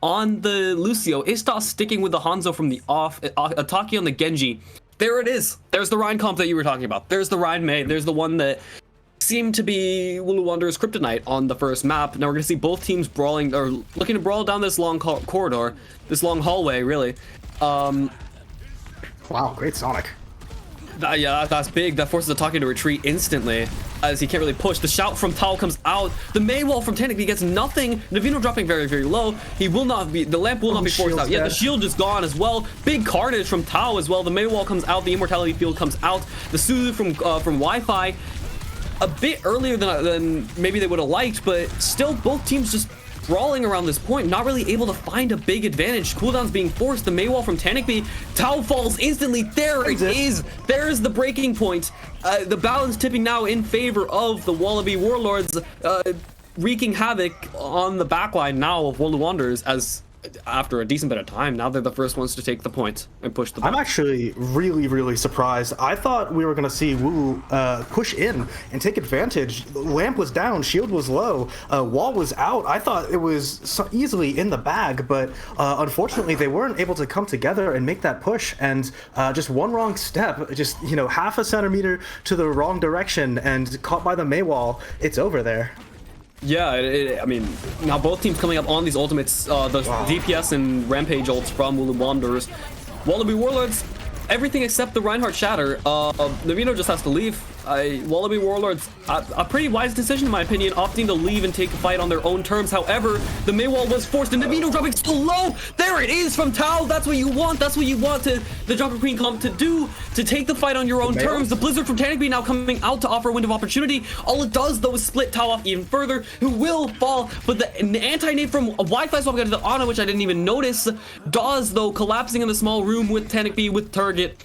on the Lucio. Istos sticking with the Hanzo from the off, Ataki on the Genji. There it is. There's the Rhine comp that you were talking about. There's the Rhine May. There's the one that seemed to be Wooloo Wanderer's kryptonite on the first map. Now we're going to see both teams brawling, or looking to brawl down this long corridor, this long hallway, really. Wow, great Sonic. Yeah, that's big. That forces Ataki to retreat instantly, as he can't really push. The shout from Tao comes out. The Mei wall from Tanic gets nothing. Navino dropping very, very low. He will not be. The lamp will not be forced out. Yeah, the shield is gone as well. Big carnage from Tao as well. The Mei wall comes out. The immortality field comes out. The Suzu from Wi-Fi, a bit earlier than maybe they would have liked, but still both teams just brawling around this point, not really able to find a big advantage. Cooldowns being forced. The Mei wall from Tanakby. Tao falls instantly. There it is. There's the breaking point. The balance tipping now in favor of the Wallaby Warlords, wreaking havoc on the backline now of Wooloo Wanderers, as after a decent bit of time, now they're the first ones to take the point and push the ball. I'm actually really, really surprised. I thought we were going to see Wooloo push in and take advantage. Lamp was down, shield was low, wall was out. I thought it was so easily in the bag, but unfortunately they weren't able to come together and make that push, and just one wrong step, just, you know, half a centimeter to the wrong direction and caught by the Mei wall, it's over there. Yeah, I mean, now both teams coming up on these ultimates, the DPS and Rampage ults from Wooloo Wanderers. Wallaby Warlords, everything except the Reinhardt Shatter. Navino just has to leave. Wallaby Warlords, a pretty wise decision in my opinion, opting to leave and take a fight on their own terms. However, the Mei wall was forced, and Navino dropping so low. There it is from Tao. That's what you want. That's what you want the Jumper Queen comp to do, to take the fight on your own terms. The Blizzard from Tanakby now coming out to offer a window of opportunity. All it does though is split Tao off even further, who will fall. But the anti-nade from Wi-Fi swap got to the Ana, which I didn't even notice. Dawes though collapsing in the small room with Tanakby with Target,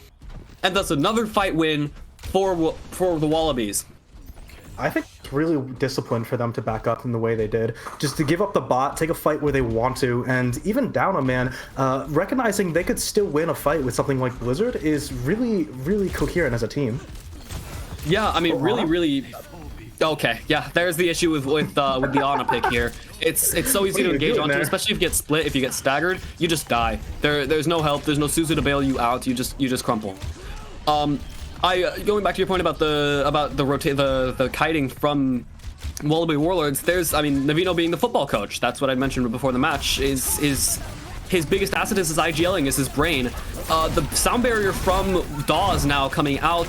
and thus another fight win for the Wallabies. I think really disciplined for them to back up in the way they did. Just to give up the bot, take a fight where they want to, and even down a man, recognizing they could still win a fight with something like Blizzard is really, really coherent as a team. Yeah, I mean, really. Okay, yeah, there's the issue with the Ana pick here. It's so easy to engage onto, especially if you get split, if you get staggered, you just die. There's no help, there's no Suzu to bail you out, you just crumple. Going back to your point about the kiting from Wallaby Warlords, I mean, Navino being the football coach, that's what I mentioned before the match, is his biggest asset is his IGLing, is his brain. The sound barrier from Dawes now coming out.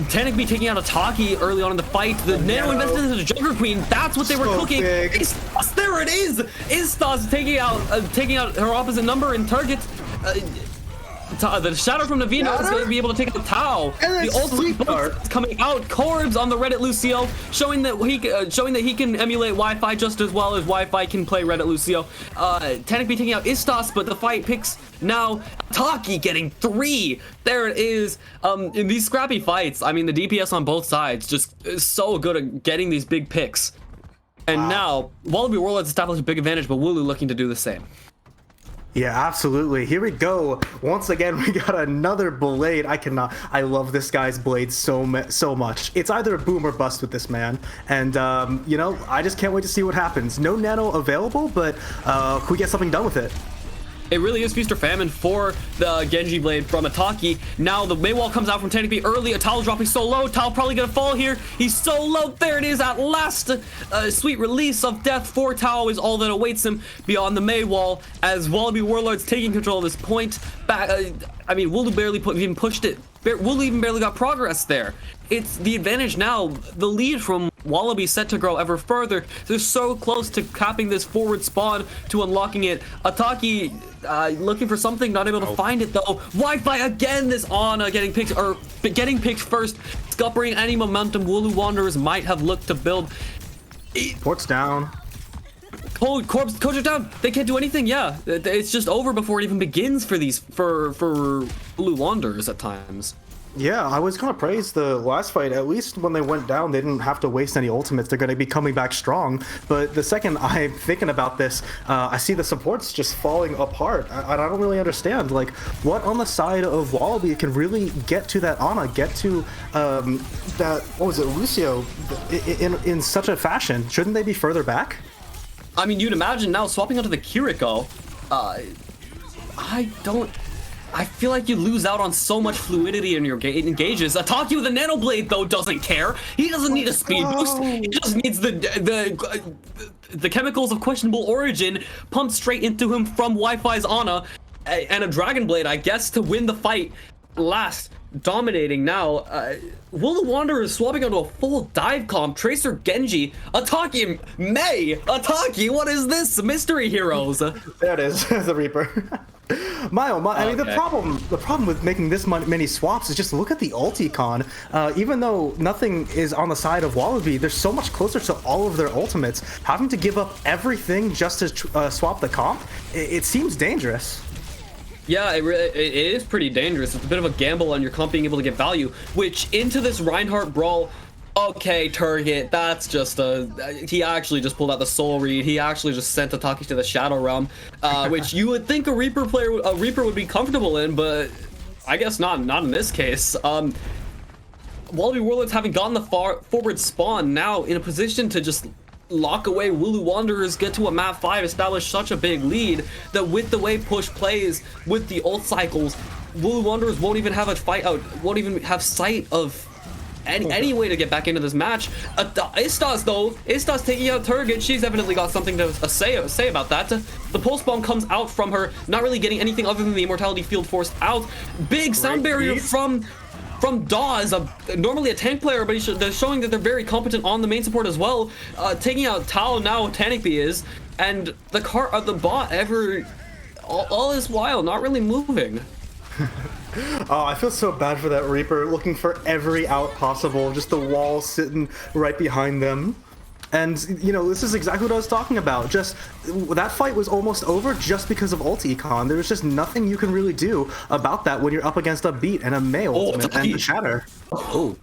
Tanic be taking out a Taki early on in the fight. The Nano invested into the Joker Queen. That's what they were cooking. There it is. Istas taking out her opposite number and target. The shadow from Navino is going to be able to take out Tau. The ultimate is coming out. Corbs on the Reddit Lucio, showing that he can emulate Wi-Fi just as well as Wi-Fi can play Reddit Lucio. Tanic be taking out Istas, but the fight picks now Taki getting 3. There it is. In these scrappy fights, I mean, the DPS on both sides just is so good at getting these big picks. And now Wallaby Warlords established a big advantage, but Wooloo looking to do the same. Yeah, absolutely. Here we go. Once again, we got another blade. I love this guy's blade so much. It's either a boom or bust with this man. And, you know, I just can't wait to see what happens. No nano available, but can we get something done with it? It really is feast or famine for the Genji blade from Ataki. Now the Maywall comes out from Tanic B early. Tal dropping so low. Tal probably gonna fall here. He's so low. There it is at last. Sweet release of death for Tal is all that awaits him beyond the Maywall as Wallaby Warlords taking control of this point. Back, I mean, Wooloo barely even pushed it. Wooloo even barely got progress there. It's the advantage now. The lead from Wallaby set to grow ever further. They're so close to capping this forward spawn to unlocking it. Ataki looking for something, not able to find it though. Wi-Fi again. This Ana getting picked first, scuppering any momentum Wooloo Wanderers might have looked to build. Port's down. Corbs are down. They can't do anything. Yeah, it's just over before it even begins for Wooloo Wanderers at times. Yeah, I was gonna praise the last fight. At least when they went down, they didn't have to waste any ultimates. They're gonna be coming back strong. But the second I'm thinking about this, I see the supports just falling apart. I don't really understand. Like, what on the side of Wallaby can really get to that Ana, get to that, what was it, Lucio, in such a fashion? Shouldn't they be further back? I mean, you'd imagine now swapping onto the Kiriko. I feel like you lose out on so much fluidity in your engages. Ataki with a nano blade though doesn't care. He doesn't need a speed boost. He just needs the chemicals of questionable origin pumped straight into him from Wi-Fi's Ana, and a dragon blade, I guess, to win the fight. Last, dominating now. Wooloo Wanderers swapping onto a full dive comp. Tracer Genji. Ataki Mei. Ataki, what is this? Mystery heroes. There it is, the Reaper. My, I mean, the problem with making this many swaps is just look at the ulti-con. Even though nothing is on the side of Wallaby, they're so much closer to all of their ultimates. Having to give up everything just to swap the comp, it seems dangerous. Yeah, it is pretty dangerous. It's a bit of a gamble on your comp being able to get value, which into this Reinhardt brawl. Okay, Turget, that's just he actually just pulled out the soul read. He actually just sent Ataki to the Shadow Realm, which you would think a Reaper would be comfortable in, but I guess not in this case. Wallaby Warlords having gotten the forward spawn, now in a position to just lock away Wooloo Wanderers, get to a map 5, establish such a big lead that with the way push plays, with the ult cycles, Wooloo Wanderers won't even have a fight out, won't even have sight of any way to get back into this match. Istas though, Istas taking out Turget, she's evidently got something to say about that. The pulse bomb comes out from her, not really getting anything other than the immortality field forced out. Big sound barrier from Dawes, normally a tank player, but they're showing that they're very competent on the main support as well. Taking out Tao now, Tanic B is, and the bot all this while not really moving. Oh, I feel so bad for that Reaper, looking for every out possible, just the wall sitting right behind them. And, you know, this is exactly what I was talking about. Just, that fight was almost over just because of ulti econ. There was just nothing you can really do about that when you're up against a beat and a Mei ultimate and the Shatter. Oh,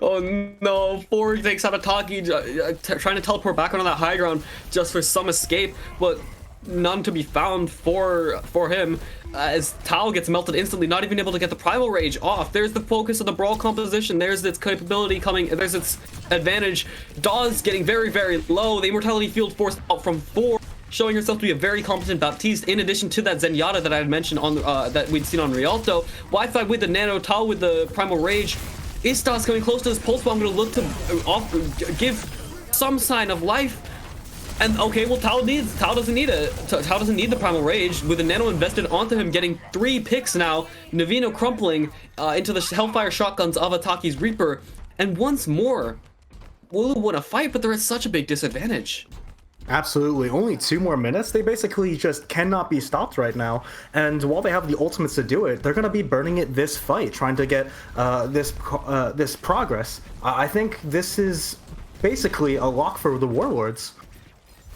Oh no, Ford takes out Ataki, trying to teleport back onto that high ground just for some escape, but none to be found for him, as Tao gets melted instantly, not even able to get the Primal Rage off. There's the focus of the Brawl composition, there's its capability coming, there's its advantage. Dawes getting very, very low, the Immortality Field forced out from 4, showing herself to be a very competent Baptiste, in addition to that Zenyatta that I had mentioned on that we'd seen on Rialto. Wi-Fi with the Nano, Tao with the Primal Rage. Istas coming close to this Pulse Bomb, gonna look to give some sign of life. And okay, well, Tao doesn't need the Primal Rage, with the Nano invested onto him, getting 3 picks now. Navino crumpling into the Hellfire shotguns of Ataki's Reaper, and once more, Wooloo won a fight, but they're at such a big disadvantage. Absolutely. Only 2 more minutes. They basically just cannot be stopped right now. And while they have the ultimates to do it, they're going to be burning it this fight, trying to get this progress. I think this is basically a lock for the Warlords.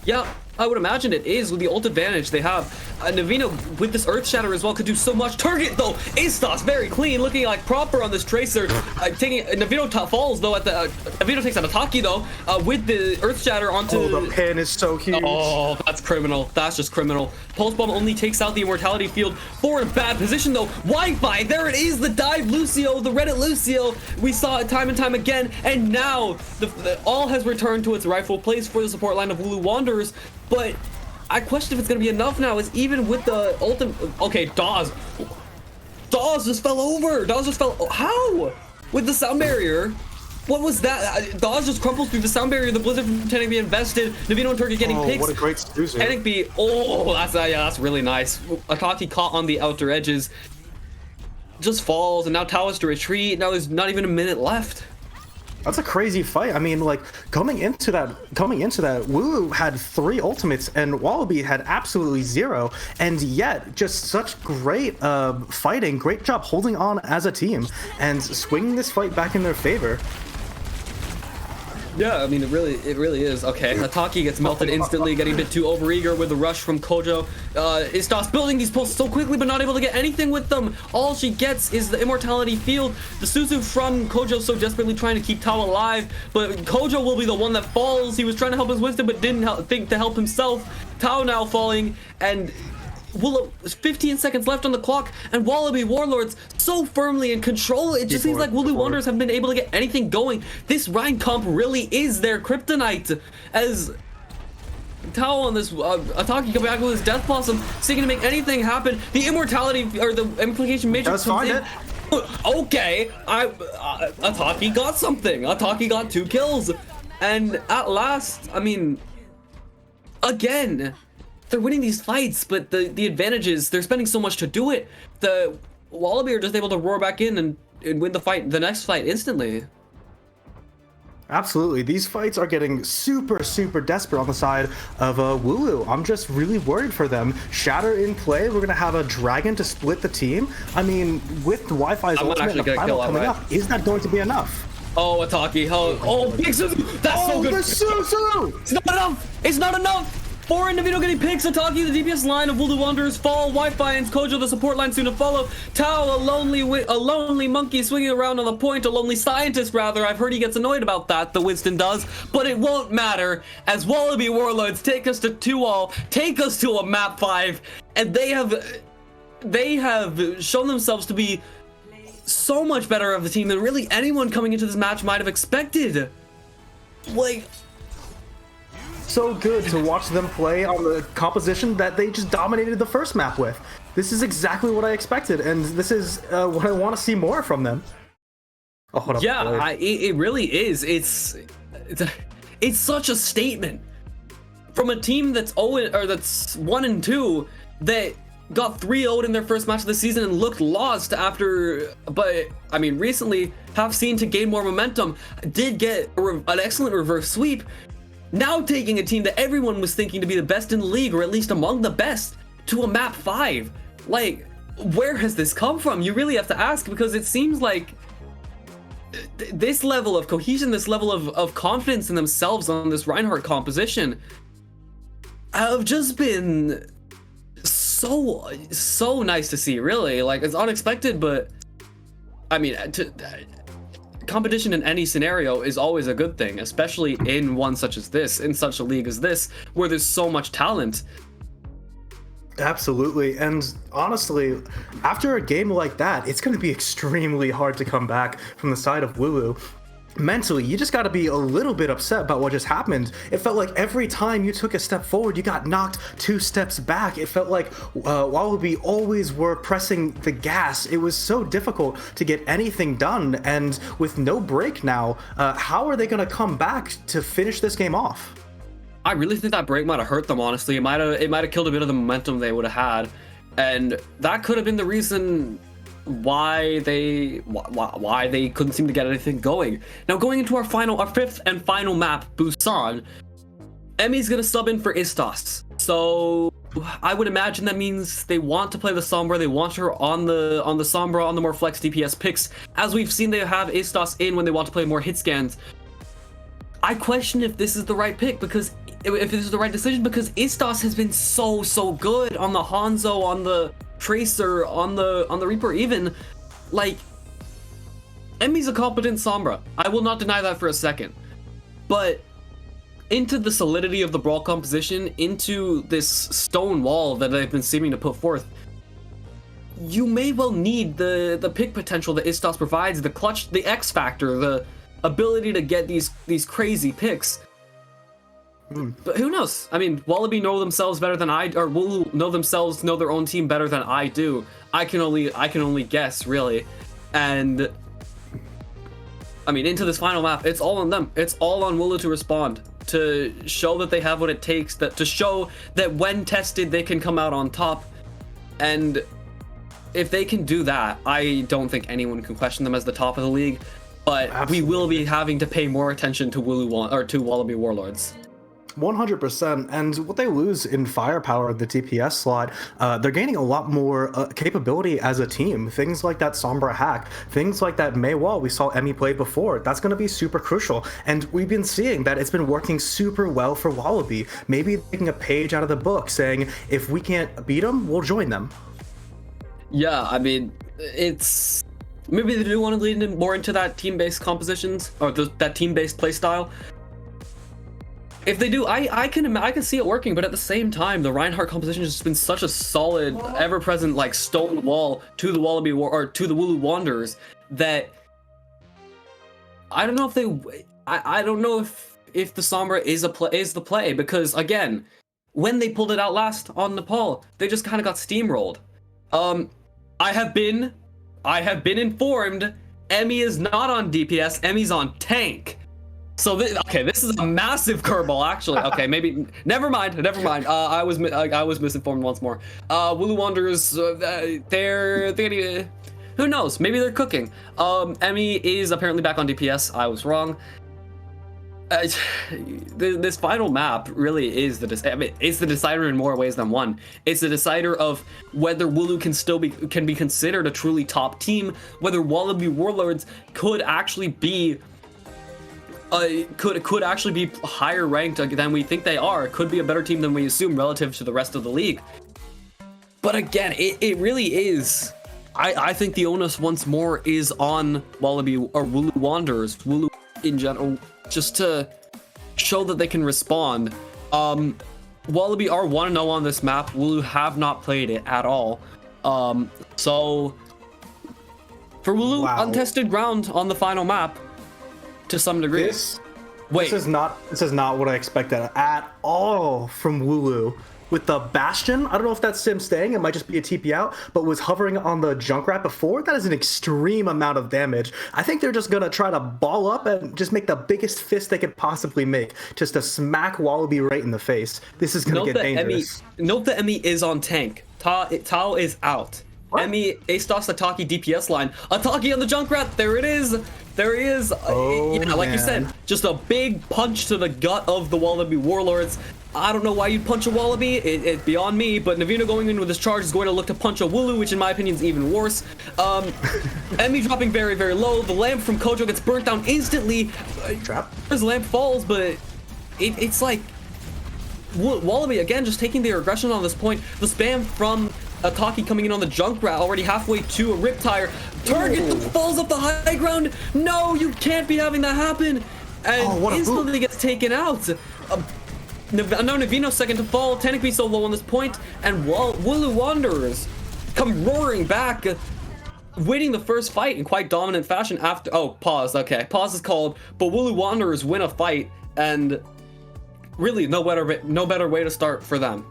Yeah, I would imagine it is, with the ult advantage they have. Navino with this Earth Shatter as well could do so much. Target though, Istas very clean, looking like proper on this Tracer. Navino falls though at the Navino takes out Ataki though with the Earth Shatter onto. Oh, the pin is so huge. Oh, that's criminal. That's just criminal. Pulse Bomb only takes out the Immortality Field. For a bad position though. Wi-Fi, there it is, the dive Lucio, the Reddit Lucio. We saw it time and time again, and now the all has returned to its rightful place for the support line of Wooloo Wanderers. But I question if it's gonna be enough now, is even with the ultimate. Okay, Dawes just fell over. Dawes just fell. How? With the sound barrier. What was that? Dawes just crumples through the sound barrier. The Blizzard from Tenekby invested. Navino and Turkey getting picks. What a great seducer. Tenekby. Oh, that's really nice. Ataki caught on the outer edges. Just falls, and now Tao has to retreat. Now there's not even a minute left. That's a crazy fight. I mean, like, coming into that, Wooloo had 3 ultimates and Wallaby had absolutely 0, and yet just such great fighting, great job holding on as a team and swinging this fight back in their favor. Yeah, I mean, it really is. Okay, Ataki gets melted instantly, getting a bit too overeager with the rush from Kojo. Istas building these pulses so quickly, but not able to get anything with them. All she gets is the Immortality Field. The Suzu from Kojo so desperately trying to keep Tao alive, but Kojo will be the one that falls. He was trying to help his Winston, but didn't think to help himself. Tao now falling, and 15 seconds left on the clock, and Wallaby Warlords so firmly in control. It just seems like Wooloo Wanderers have been able to get anything going. This Rhine comp really is their kryptonite, as Tao on this Ataki coming back with his Death Blossom, seeking to make anything happen. The Immortality, or the Implication Matrix comes in. Okay, Ataki got something. Ataki got 2 kills, and at last, I mean, again, they're winning these fights, but the advantage is they're spending so much to do it. The Wallaby are just able to roar back in and win the next fight instantly. Absolutely. These fights are getting super, super desperate on the side of Wooloo. I'm just really worried for them. Shatter in play. We're going to have a dragon to split the team. I mean, with Wi-Fi's ultimate and the final coming up, is that going to be enough? Oh, Ataki. Oh, big Suzu. That's so good. The Suzu! It's not enough. It's not enough. 4 individual getting picks. Ataki, the DPS line of Wooloo Wanderers fall. Wi-Fi and Kojo, the support line, soon to follow. Tao, a lonely monkey swinging around on the point. A lonely scientist, rather. I've heard he gets annoyed about that, the Winston does. But it won't matter, as Wallaby Warlords take us to 2-all, take us to a map 5, and they have shown themselves to be so much better of a team than really anyone coming into this match might have expected. Like, so good to watch them play on the composition that they just dominated the first map with. This is exactly what I expected, and this is what I want to see more from them. Oh, hold up. Yeah, it really is. It's such a statement from a team that's 1-2 that got 3-0'd in their first match of the season and looked lost after, but I mean, recently have seen to gain more momentum. Did get an excellent reverse sweep. Now taking a team that everyone was thinking to be the best in the league, or at least among the best, to a map 5. Like, where has this come from? You really have to ask, because it seems like this level of cohesion, this level of confidence in themselves on this Reinhardt composition have just been so nice to see, really. Like, it's unexpected, but I mean, competition in any scenario is always a good thing, especially in one such as this, in such a league as this, where there's so much talent. Absolutely. And honestly, after a game like that, it's going to be extremely hard to come back from the side of Wooloo. Mentally, you just got to be a little bit upset about what just happened. It felt like every time you took a step forward, you got knocked 2 steps back. It felt like Wallaby always were pressing the gas. It was so difficult to get anything done. And with no break now, how are they going to come back to finish this game off? I really think that break might have hurt them, honestly. It might have killed a bit of the momentum they would have had. And that could have been the reason why they couldn't seem to get anything going. Now, going into our 5th and final map, Busan, Emmy's gonna sub in for Istos. So I would imagine that means they want to play the Sombra. They want her on the Sombra, on the more flex DPS picks. As we've seen, they have Istos in when they want to play more hit scans. I question if this is the right pick, because if this is the right decision, because Istos has been so good on the Hanzo, on the Tracer, on the Reaper. Even like, Emmy's a competent Sombra, I will not deny that for a second, but into the solidity of the brawl composition, into this stone wall that they've been seeming to put forth, you may well need the pick potential that Istos provides, the clutch, the X factor, the ability to get these crazy picks. But who knows? I mean, Wallaby know themselves better than I, or Wooloo know their own team better than I do. I can only guess, really. And I mean, into this final map, it's all on them. It's all on Wooloo to respond, to show that they have what it takes, to show that when tested, they can come out on top. And if they can do that, I don't think anyone can question them as the top of the league. But Absolutely. We will be having to pay more attention to to Wallaby Warlords. 100%. And what they lose in firepower at the TPS slot, they're gaining a lot more capability as a team. Things like that Sombra hack, things like that Mei wall we saw Emmy play before, that's going to be super crucial. And we've been seeing that it's been working super well for Wallaby. Maybe taking a page out of the book saying, if we can't beat them, we'll join them. Yeah, I mean, it's... maybe they do want to lean more into that team-based compositions, or that team-based playstyle. If they do, I can see it working, but at the same time, the Reinhardt composition has just been such a solid, ever-present like stone wall to the Wallaby or to the Wooloo Wanderers that I don't know if they, I don't know if the Sombra is the play, because again, when they pulled it out last on Nepal, they just kind of got steamrolled. I have been informed Emmy is not on DPS, Emmy's on tank. So this is a massive curveball, actually. Okay, maybe never mind. I was misinformed once more. Wooloo Wanderers, they're gonna, who knows? Maybe they're cooking. Emmy is apparently back on DPS. I was wrong. This final map really is it's the decider in more ways than one. It's the decider of whether Wooloo can be considered a truly top team, whether Wallaby Warlords could actually be could actually be higher ranked than we think they are, could be a better team than we assume relative to the rest of the league. But again, it really is. I think the onus once more is on Wallaby or Wooloo Wanderers, Wooloo in general, just to show that they can respond. Wallaby are 1-0 on this map. Wooloo have not played it at all. So for Wooloo, wow. Untested ground on the final map to some degree. This is not what I expected at all from Wooloo. With the Bastion, I don't know if that's Sim staying, it might just be a TP out, but was hovering on the Junkrat before. That is an extreme amount of damage. I think they're just gonna try to ball up and just make the biggest fist they could possibly make, just to smack Wallaby right in the face. This is gonna get dangerous. Note that Emmy is on tank. Tao is out. What? Emmy, Astos, Ataki, DPS line. Ataki on the Junkrat, there it is. There he is. Oh, yeah, like you said, just a big punch to the gut of the Wallaby Warlords. I don't know why you'd punch a Wallaby, it's beyond me, but Navino going in with his charge is going to look to punch a Wooloo, which in my opinion is even worse. Emmy dropping very, very low. The lamp from Kojo gets burnt down instantly. Trap. His lamp falls, but it's like Wallaby, again, just taking their aggression on this point. The spam from Ataki coming in on the Junkrat, already halfway to a Riptire. Target falls off the high ground. No, you can't be having that happen. And instantly gets taken out. No, Navino second to fall. Tenekbi so low on this point, and Wooloo Wanderers come roaring back, winning the first fight in quite dominant fashion after. Oh, pause. Okay, pause is called, but Wooloo Wanderers win a fight, and really no better way to start for them.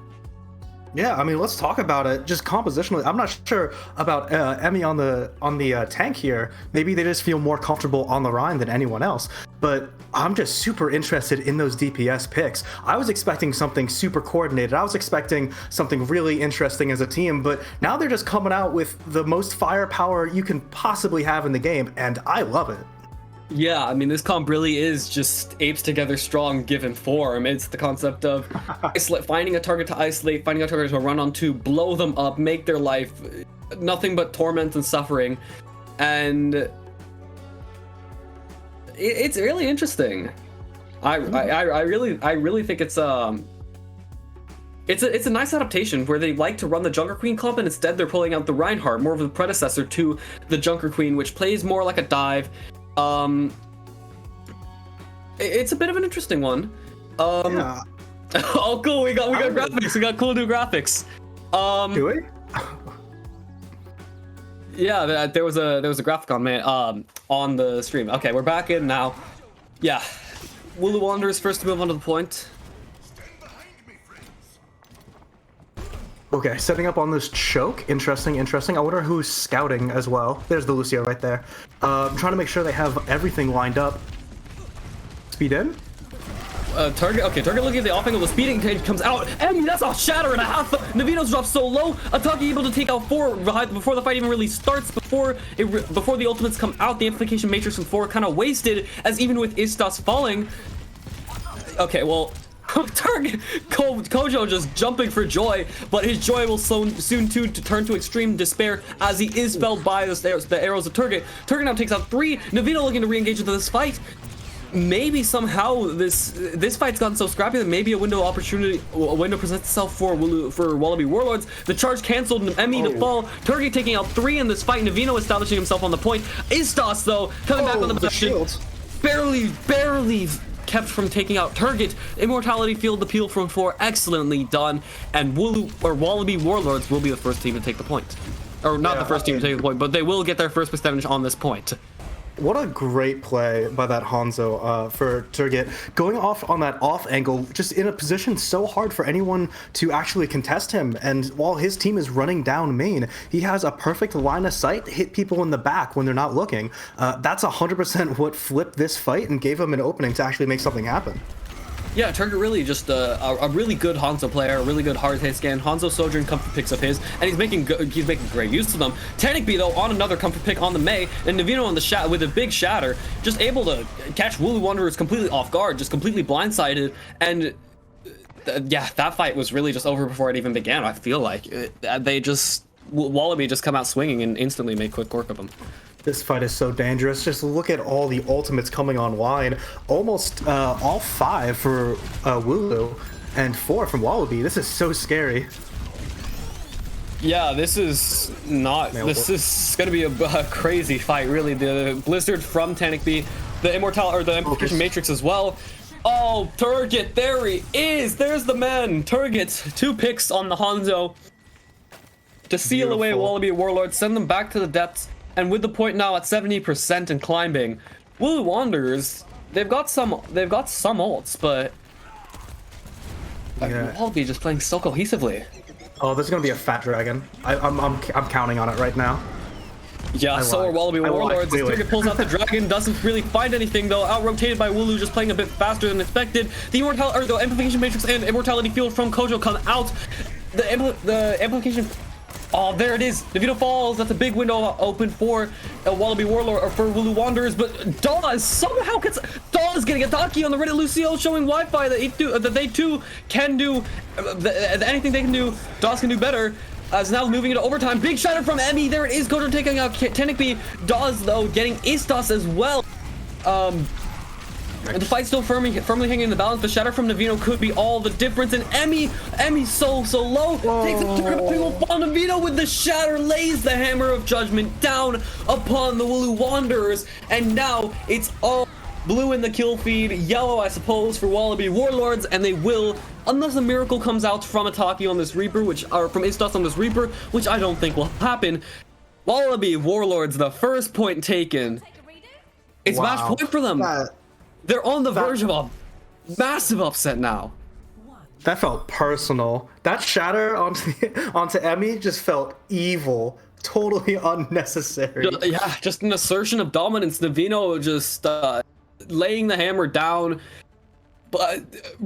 Yeah, I mean, let's talk about it. Just compositionally, I'm not sure about Emmy on the tank here. Maybe they just feel more comfortable on the Rhine than anyone else. But I'm just super interested in those DPS picks. I was expecting something super coordinated. I was expecting something really interesting as a team. But now they're just coming out with the most firepower you can possibly have in the game, and I love it. Yeah, I mean, this comp really is just apes together strong given form. It's the concept of finding a target to isolate, finding a target to run onto, blow them up, make their life nothing but torment and suffering. And it's really interesting. I really think it's a nice adaptation where they like to run the Junker Queen comp, and instead they're pulling out the Reinhardt, more of the predecessor to the Junker Queen, which plays more like a dive. It's a bit of an interesting one. Yeah. Oh, cool. We got graphics. We got cool new graphics. Do we? Yeah, there was a graphic on the stream. Okay, we're back in now. Yeah, Wooloo Wanderers first to move onto the point. Okay, setting up on this choke. Interesting. I wonder who's scouting as well. There's the Lucio right there. I'm trying to make sure they have everything lined up. Speed in. Target looking at the off angle. The speeding comes out, and that's a shatter and a half. Navino's dropped so low. Ataki able to take out 4 before the fight even really starts. Before the ultimates come out, the amplification matrix from 4 kind of wasted, as even with Istas falling. Okay, well. Target Kojo just jumping for joy, but his joy will soon turn to extreme despair as he is felled by the arrows of Turget. Turget now takes out 3. Navino looking to re-engage into this fight. Maybe somehow this fight's gotten so scrappy that maybe a window presents itself for Wallaby Warlords. The charge canceled, Emmy to fall. Turget taking out 3 in this fight. Navino establishing himself on the point. Istas though coming back on the shield. Barely kept from taking out Turget. Immortality field appeal from 4, excellently done, and Wallaby Warlords will be the first team to take the point. Or not the first team to take the point, but they will get their first percentage on this point. What a great play by that Hanzo for Turget, going off on that off angle, just in a position so hard for anyone to actually contest him. And while his team is running down main, he has a perfect line of sight, hit people in the back when they're not looking. That's 100% what flipped this fight and gave him an opening to actually make something happen. Yeah, Turget really just a really good Hanzo player, a really good hard hit scan. Hanzo Sojourn comfort picks up his, and he's making great use of them. Tenekbi though on another comfort pick on the Mei, and Navino on the with a big shatter, just able to catch Wooloo Wanderers completely off guard, just completely blindsided, and yeah, that fight was really just over before it even began. I feel like Wallaby just come out swinging and instantly made quick work of them. This fight is so dangerous. Just look at all the ultimates coming online. Almost all 5 for Wooloo and 4 from Wallaby. This is so scary. Yeah, this is gonna be a crazy fight, really. The Blizzard from Tenekbi, the Amplification Matrix as well. Oh, Turget, there he is. There's the man. Turget, 2 picks on the Hanzo to seal away Wallaby Warlords, send them back to the depths. And with the point now at 70% and climbing, Wooloo Wanderers, they've got some ults, but Wallaby just playing so cohesively. Oh, this is gonna be a fat dragon. I'm counting on it right now. Yeah, so are Wallaby Warlords. Turget pulls out the dragon, doesn't really find anything though. Out-rotated by Wooloo, just playing a bit faster than expected. The Amplification Matrix and Immortality Field from Kojo come out. The Amplification. Oh, there it is. Navino falls. That's a big window open for Wallaby Warlord or for Wooloo Wanderers. But Dawes somehow gets getting Ataki on the Reddit. Lucio showing Wi-Fi that they too can do anything they can do. Dawes can do better. As now moving into overtime. Big shatter from Emmy. There it is. Kojo taking out Tenekbi. Dawes though getting Istas as well. And the fight's still firmly hanging in the balance. The shatter from Navino could be all the difference. And Emmy's so low. Takes a turn upon Navino with the shatter, lays the hammer of judgment down upon the Wooloo Wanderers. And now it's all blue in the kill feed, yellow, I suppose, for Wallaby Warlords, and they will, unless a miracle comes out from Ataki on this Reaper, or from Istos on this Reaper, which I don't think will happen. Wallaby Warlords, the first point taken. It's match point for them. They're on the verge of a massive upset now. That felt personal. That shatter onto Emmy just felt evil. Totally unnecessary. Yeah, just an assertion of dominance. Navino just laying the hammer down, but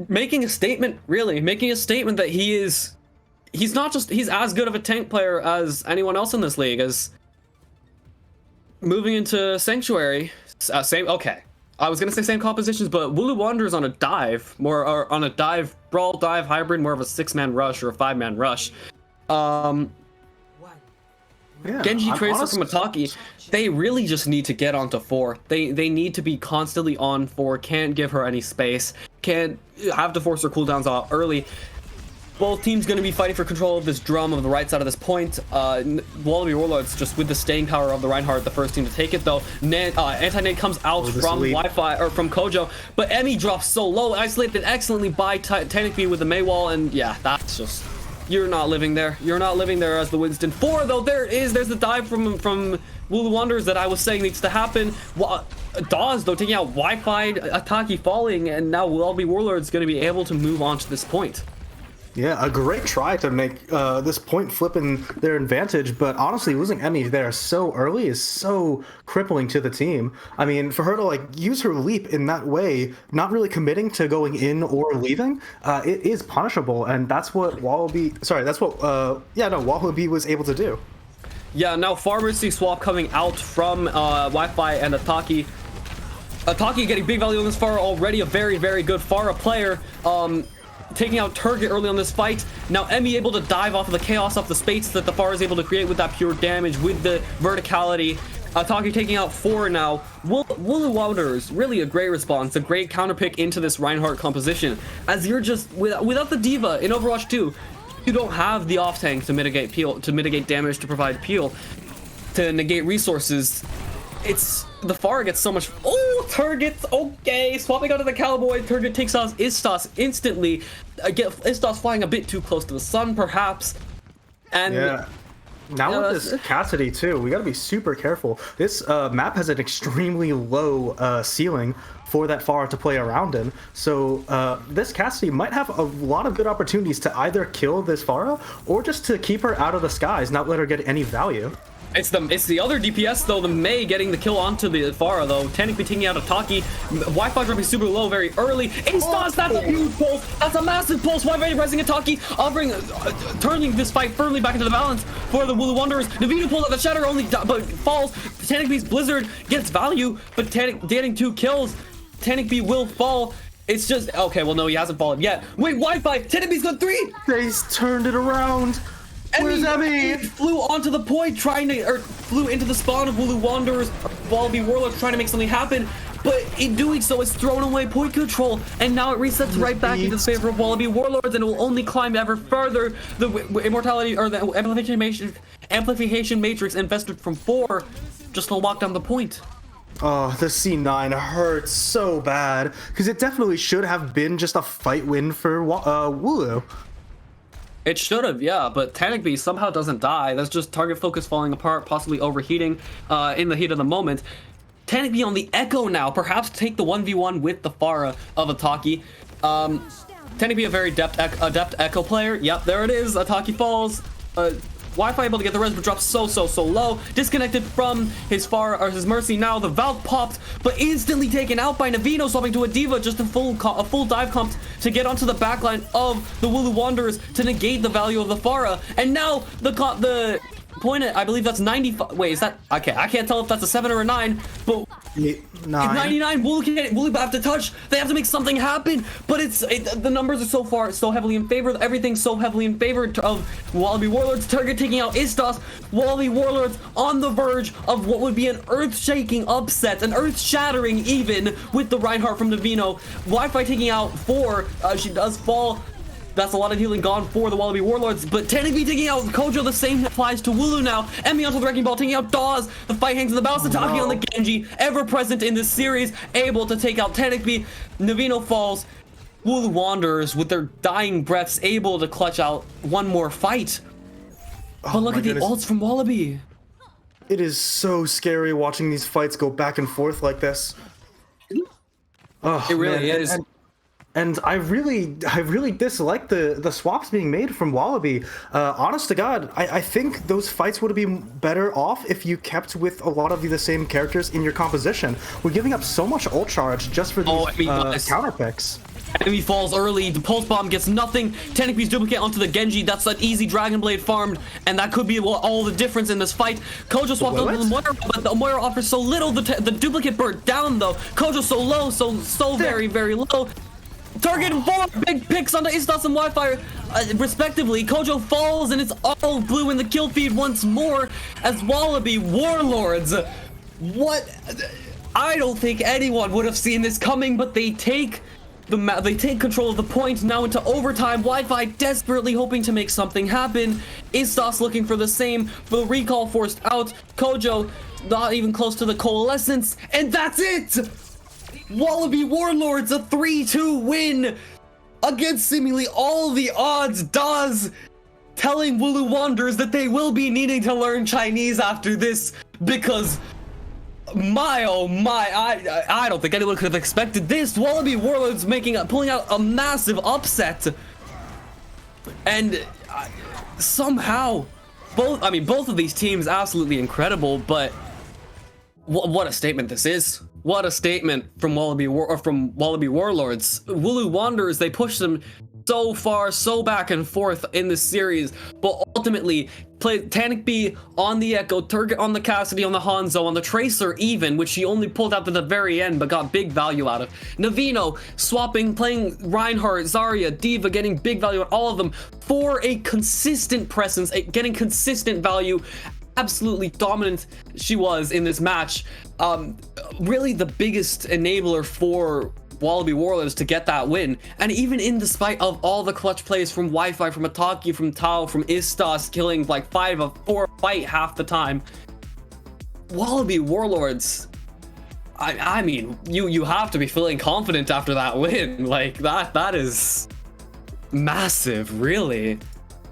making a statement, really. Making a statement that he's as good of a tank player as anyone else in this league. As moving into Sanctuary, okay. I was gonna say same compositions, but Wooloo Wanderers on a dive, or on a dive, brawl dive hybrid, more of a 6-man rush or a 5-man rush. Yeah, Genji Tracer from Ataki, they really just need to get onto 4. They need to be constantly on 4, can't give her any space, can't have to force her cooldowns out early. Both teams going to be fighting for control of this drum of the right side of this point. Wallaby Warlords just with the staying power of the Reinhardt, the first team to take it though. Anti-nade comes out from Wi-Fi, or from Kojo, but Emmy drops so low, isolated excellently by Tanikby with the Maywall, and yeah, that's just... You're not living there. You're not living there as the Winston 4, though. There's the dive from Wooloo Wanderers that I was saying needs to happen. Dawes, though, taking out Wi-Fi, Ataki falling, and now Wallaby Warlords going to be able to move on to this point. Yeah, a great try to make this point flip in their advantage, but honestly, losing Emmy there so early is so crippling to the team. I mean, for her to like use her leap in that way, not really committing to going in or leaving, it is punishable, and that's what Wallaby was able to do. Yeah, now Pharmacy swap coming out from Wi-Fi and Ataki. Ataki getting big value on this Pharah already, a very, very good Pharah player. Taking out Turget early on this fight. Now Emmy able to dive off of the chaos, off the space that the Pharah is able to create with that pure damage, with the verticality. Ataki taking out 4 now. Wooloo Wanderers, really a great response, a great counter pick into this Reinhardt composition. As you're just, without the D.Va in Overwatch 2, you don't have the off tank to mitigate peel, to mitigate damage, to provide peel, to negate resources. It's the Pharah gets so much. Oh, Turget's okay. Swapping out to the Cowboy. Turget takes out Istos instantly. Istos flying a bit too close to the sun, perhaps. And yeah. Now with this Cassidy too, we gotta be super careful. This map has an extremely low ceiling for that Pharah to play around in. So this Cassidy might have a lot of good opportunities to either kill this Pharah or just to keep her out of the skies, not let her get any value. It's the other DPS though, the Mei getting the kill onto the Pharah though. Technically taking out Ataki. Wi-Fi dropping super low very early. Istos, that's a huge pulse. That's a massive pulse. Wi-Fi pressing Ataki, offering, turning this fight firmly back into the balance for the Wooloo Wanderers. Navino pulls out the shatter, but falls. Tanikby's Blizzard gets value, but getting 2 kills. Tanikby will fall. It's just, okay, well no, he hasn't fallen yet. Wait, Wi-Fi, Tanikby's got 3. They've turned it around. Where's Emmy? Flew onto the point, flew into the spawn of Wooloo Wanderers, Wallaby Warlords, trying to make something happen, but in doing so, it's thrown away point control, and now it resets right back into favor of Wallaby Warlords, and it will only climb ever further. The immortality, or the amplification matrix invested from 4 just to lock down the point. Oh, the C9 hurts so bad, because it definitely should have been just a fight win for Wooloo. It should have, yeah, but Tanikby somehow doesn't die. That's just target focus falling apart, possibly overheating in the heat of the moment. Tanikby on the Echo now, perhaps take the 1v1 with the Pharah of Ataki. Tanikby a very adept Echo player. Yep, there it is. Ataki falls. Wi-Fi able to get the res, but drops so low. Disconnected from his Pharah, or his Mercy now. The Valve popped, but instantly taken out by Navino, swapping to a D.Va, just a full dive comp to get onto the backline of the Wooloo Wanderers to negate the value of the Pharah. And now the point at, I believe that's 95. Wait, is that, okay, I can't tell if that's a 7 or a 9, but 8, It's 9. 99. Wooloo have to touch. They have to make something happen. But the numbers are so heavily in favor. Everything's so heavily in favor of Wallaby Warlords. Target taking out Istos. Wallaby Warlords on the verge of what would be an earth-shaking upset, an earth-shattering even, with the Reinhardt from Navino. Wi-Fi taking out 4. She does fall. That's a lot of healing gone for the Wallaby Warlords, but Tanakby taking out Kojo. The same applies to Wooloo now. Emmy onto the Wrecking Ball taking out Dawes. The fight hangs in the balance. Sataki on the Genji, ever present in this series, able to take out Tanakby. Navino falls. Wooloo Wanderers, with their dying breaths, able to clutch out one more fight. But look at the ults from Wallaby. It is so scary watching these fights go back and forth like this. Oh, It really is. And I really dislike the swaps being made from Wallaby. Honest to God, I think those fights would have been better off if you kept with a lot of the same characters in your composition. We're giving up so much ult charge just for these counter picks. Enemy falls early. The pulse bomb gets nothing. Tanakby's duplicate onto the Genji. That's an easy Dragon Blade farmed, and that could be all the difference in this fight. Kojo swapped onto the Moira, but the Moira offers so little. The duplicate burnt down though. Kojo so low, so very low. Target 4 big picks onto Istos and Wi-Fi, respectively. Kojo falls, and it's all blue in the kill feed once more as Wallaby Warlords. What? I don't think anyone would have seen this coming, but they take control of the point now into overtime. Wi-Fi desperately hoping to make something happen. Istos looking for the same. The recall forced out. Kojo not even close to the coalescence, and that's it. Wallaby Warlords, a 3-2 win against seemingly all the odds. Dawes telling Wooloo Wanderers that they will be needing to learn Chinese after this, because my oh my, I don't think anyone could have expected this. Wallaby Warlords pulling out a massive upset, and somehow both of these teams absolutely incredible. But what a statement this is. What a statement from Wallaby Warlords. Wooloo Wanderers, they pushed them so far, so back and forth in this series, but ultimately played Tanakby on the Echo, Turget on the Cassidy, on the Hanzo, on the Tracer even, which he only pulled out at the very end but got big value out of. Navino swapping, playing Reinhardt, Zarya, D.Va, getting big value out all of them for a consistent presence, getting consistent value. Absolutely dominant she was in this match. Really the biggest enabler for Wallaby Warlords to get that win. And even in despite of all the clutch plays from Wi-Fi, from Ataki, from Tao, from Istos, killing like 5 of 4 fight half the time, Wallaby Warlords, I mean, you have to be feeling confident after that win. Like that is massive, really.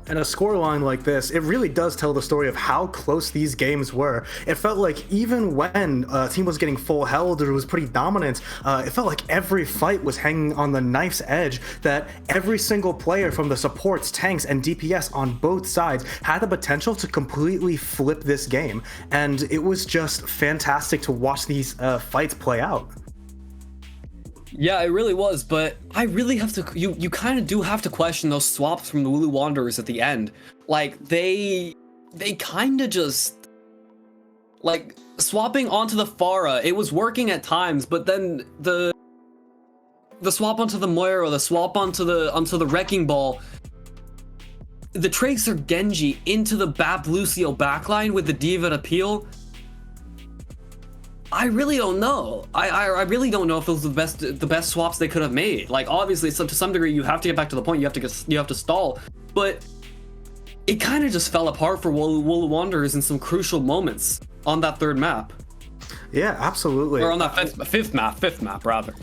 And a scoreline like this, it really does tell the story of how close these games were. It felt like even when a team was getting full held or was pretty dominant, it felt like every fight was hanging on the knife's edge, that every single player from the supports, tanks, and DPS on both sides had the potential to completely flip this game. And it was just fantastic to watch these fights play out. Yeah, it really was, but I really have to, you kind of do have to question those swaps from the Wooloo Wanderers at the end. Like, they kind of just, like, swapping onto the Pharah, it was working at times, but then the swap onto the Moira, the swap onto the Wrecking Ball, the Tracer Genji into the Bap Lucio backline with the D.Va to peel, I really don't know. I really don't know if those are the best swaps they could have made. Like, obviously, to some degree, you have to get back to the point. You have to stall, but it kind of just fell apart for Wooloo Wanderers in some crucial moments on that third map. Yeah, absolutely. Or on that fifth map rather.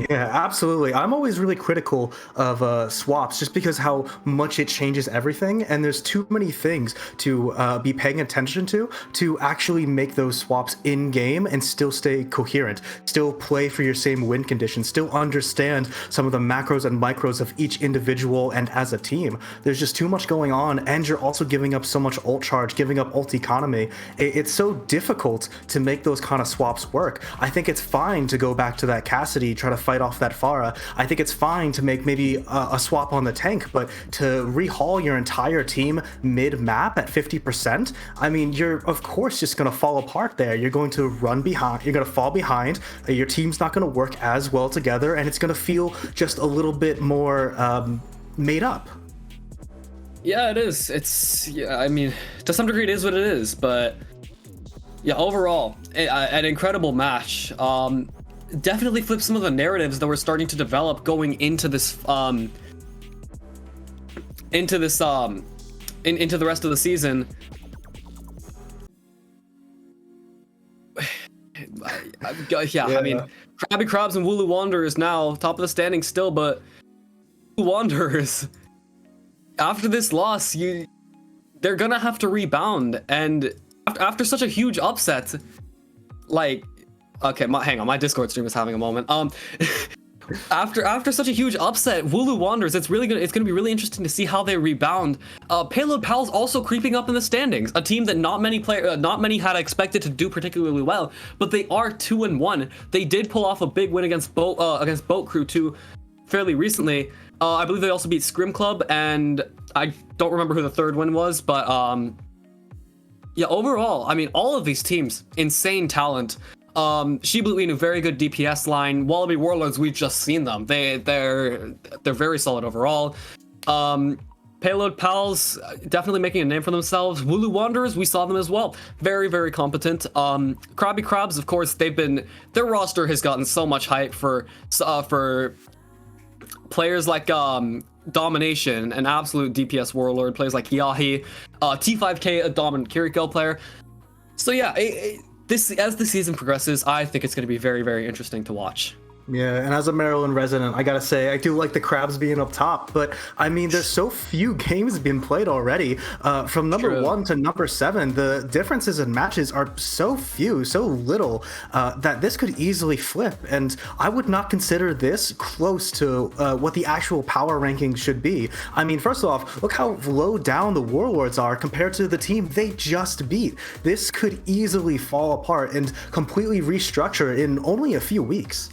Yeah, absolutely. I'm always really critical of swaps just because how much it changes everything, and there's too many things to be paying attention to actually make those swaps in game and still stay coherent, still play for your same win conditions, still understand some of the macros and micros of each individual and as a team. There's just too much going on, and you're also giving up so much ult charge, giving up ult economy. It's so difficult to make those kind of swaps work. I think it's fine to go back to that Cassidy, try to fight off that Pharah. I think it's fine to make maybe a swap on the tank, but to rehaul your entire team mid-map at 50%, I mean, you're of course just going to fall apart there. You're going to run behind, you're going to fall behind, your team's not going to work as well together, and it's going to feel just a little bit more made up. Yeah, it is. It's, yeah, I mean, to some degree it is what it is, but yeah, overall, an incredible match. Definitely flipped some of the narratives that were starting to develop going into this into the rest of the season. Yeah, I mean, Krabby Krabs and Wooloo Wanderers now top of the standing still, but Wanderers, after this loss, they're gonna have to rebound, and after such a huge upset, like, okay, hang on, my Discord stream is having a moment. After such a huge upset, Wooloo Wanderers, it's gonna be really interesting to see how they rebound. Payload Pals also creeping up in the standings, a team that not many had expected to do particularly well, but they are 2-1. They did pull off a big win against Boat Crew 2 fairly recently. I believe they also beat Scrim Club, and I don't remember who the third one was, but yeah, overall, I mean, all of these teams, insane talent. Shibu Inu, very good DPS line. Wallaby Warlords, we've just seen them. They're very solid overall. Payload Pals, definitely making a name for themselves. Wooloo Wanderers, we saw them as well. Very, very competent. Krabby Krabs, of course, their roster has gotten so much hype for players like Domination, an absolute DPS warlord, players like Yahi, T5K, a dominant Kiriko player. So yeah, as the season progresses, I think it's going to be very, very interesting to watch. Yeah, and as a Maryland resident, I gotta say, I do like the Crabs being up top, but I mean, there's so few games being played already. From number 1 to number 7, the differences in matches are so few, so little, that this could easily flip, and I would not consider this close to what the actual power ranking should be. I mean, first off, look how low down the Warlords are compared to the team they just beat. This could easily fall apart and completely restructure in only a few weeks.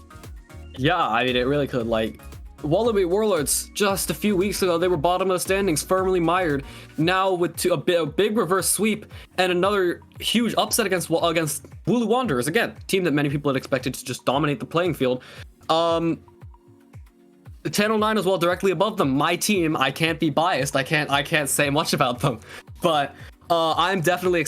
Yeah, I mean, it really could. Like, Wallaby Warlords, just a few weeks ago, they were bottom of the standings, firmly mired. Now with a big reverse sweep and another huge upset against Wooloo Wanderers, again, team that many people had expected to just dominate the playing field. Channel 9 as well, directly above them. My team, I can't be biased. I can't say much about them, but I'm definitely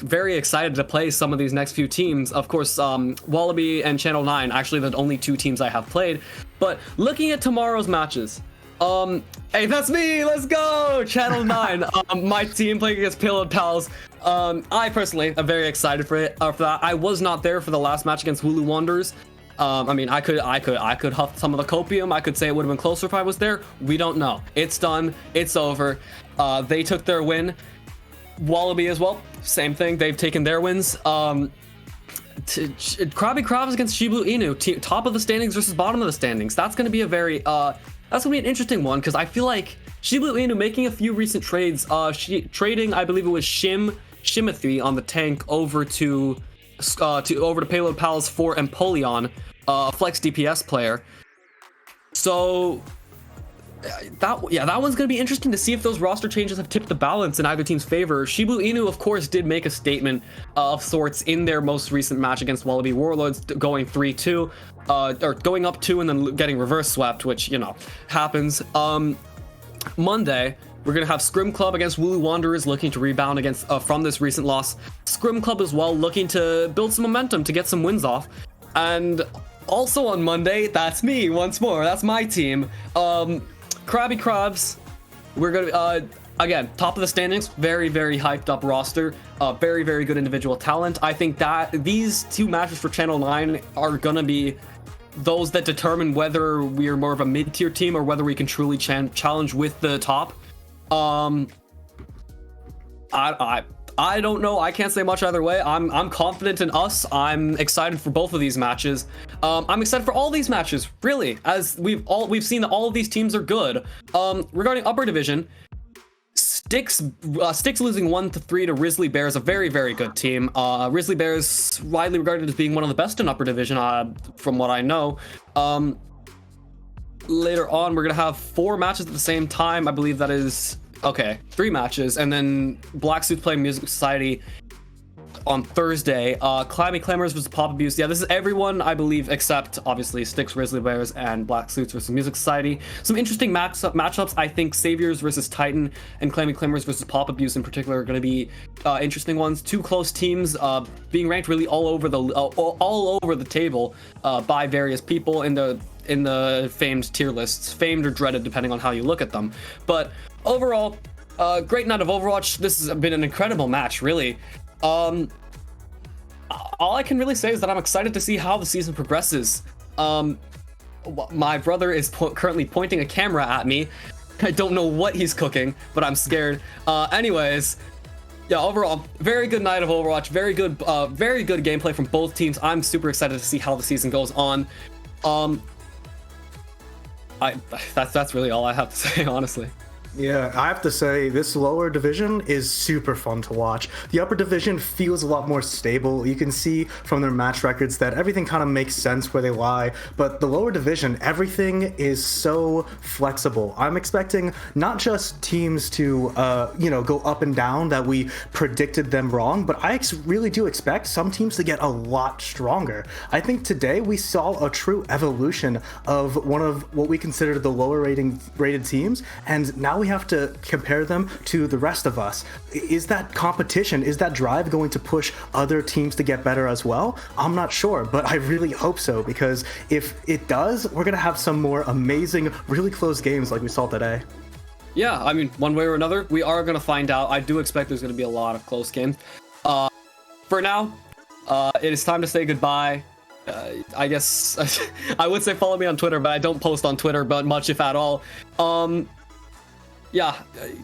very excited to play some of these next few teams. Of course, Wallaby and Channel 9, actually the only two teams I have played. But looking at tomorrow's matches, hey, that's me, let's go! Channel 9, my team playing against Payload Pals. I personally am very excited for that. I was not there for the last match against Wooloo Wanderers. I mean, I could huff some of the copium. I could say it would have been closer if I was there. We don't know. It's done. It's over. They took their win. Wallaby as well, same thing. They've taken their wins. Krabby Krabs against Shibu Inu, top of the standings versus bottom of the standings. That's going to be an interesting one, because I feel like Shibu Inu making a few recent trades. Trading, I believe it was Shimothy on the tank over to Payload Pals for Empoleon, flex DPS player. So that one's going to be interesting to see if those roster changes have tipped the balance in either team's favor. Shibu Inu, of course, did make a statement of sorts in their most recent match against Wallaby Warlords, going 3-2, or going up 2 and then getting reverse swept, which, you know, happens. Monday, we're going to have Scrim Club against Wooloo Wanderers, looking to rebound against from this recent loss. Scrim Club as well, looking to build some momentum to get some wins off. And also on Monday, that's me once more. That's my team. Krabby Krabs, we're gonna again, top of the standings, very, very hyped up roster, very, very good individual talent. I think that these two matches for Channel 9 are gonna be those that determine whether we're more of a mid-tier team or whether we can truly challenge with the top. I don't know. I can't say much either way. I'm confident in us. I'm excited for both of these matches. I'm excited for all these matches, really, as we've seen that all of these teams are good. Regarding upper division, Sticks losing 1-3 to Grizzly Bears, a very, very good team. Grizzly Bears widely regarded as being one of the best in Upper Division, from what I know. Later on, we're gonna have 4 matches at the same time. I believe that is okay, 3 matches, and then Black Suits playing Music Society on Thursday. Clammy Clammers versus Pop Abuse. Yeah, this is everyone, I believe, except obviously Sticks, Grizzly Bears, and Black Suits versus Music Society. Some interesting matchups. I think Saviors versus Titan and Clammy Clammers versus Pop Abuse in particular are going to be interesting ones. 2 close teams, being ranked really all over the table by various people in the famed tier lists, famed or dreaded depending on how you look at them. But overall, great night of Overwatch. This has been an incredible match, really. All I can really say is that I'm excited to see how the season progresses. My brother is currently pointing a camera at me. I don't know what he's cooking, but I'm scared. Anyways, yeah, overall, very good night of Overwatch. Very good gameplay from both teams. I'm super excited to see how the season goes on. That's really all I have to say, honestly. Yeah, I have to say, this lower division is super fun to watch. The upper division feels a lot more stable. You can see from their match records that everything kind of makes sense where they lie. But the lower division, everything is so flexible. I'm expecting not just teams to, go up and down, that we predicted them wrong, but I really do expect some teams to get a lot stronger. I think today we saw a true evolution of one of what we consider the lower rated teams, and now we have to compare them to the rest of us. Is that competition, is that drive going to push other teams to get better as well? I'm not sure, but I really hope so, because if it does, we're gonna have some more amazing, really close games like we saw today. Yeah, I mean, one way or another, we are gonna find out. I do expect there's gonna be a lot of close games. For now, it is time to say goodbye. I guess I would say follow me on Twitter, but I don't post on Twitter, but much if at all. Yeah,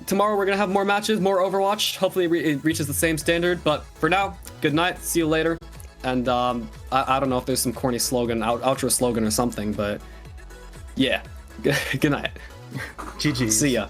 tomorrow we're gonna have more matches, more Overwatch. Hopefully it reaches the same standard, but for now, good night, see you later. And I don't know if there's some corny slogan, outro slogan or something, but yeah, good night. GG. See ya.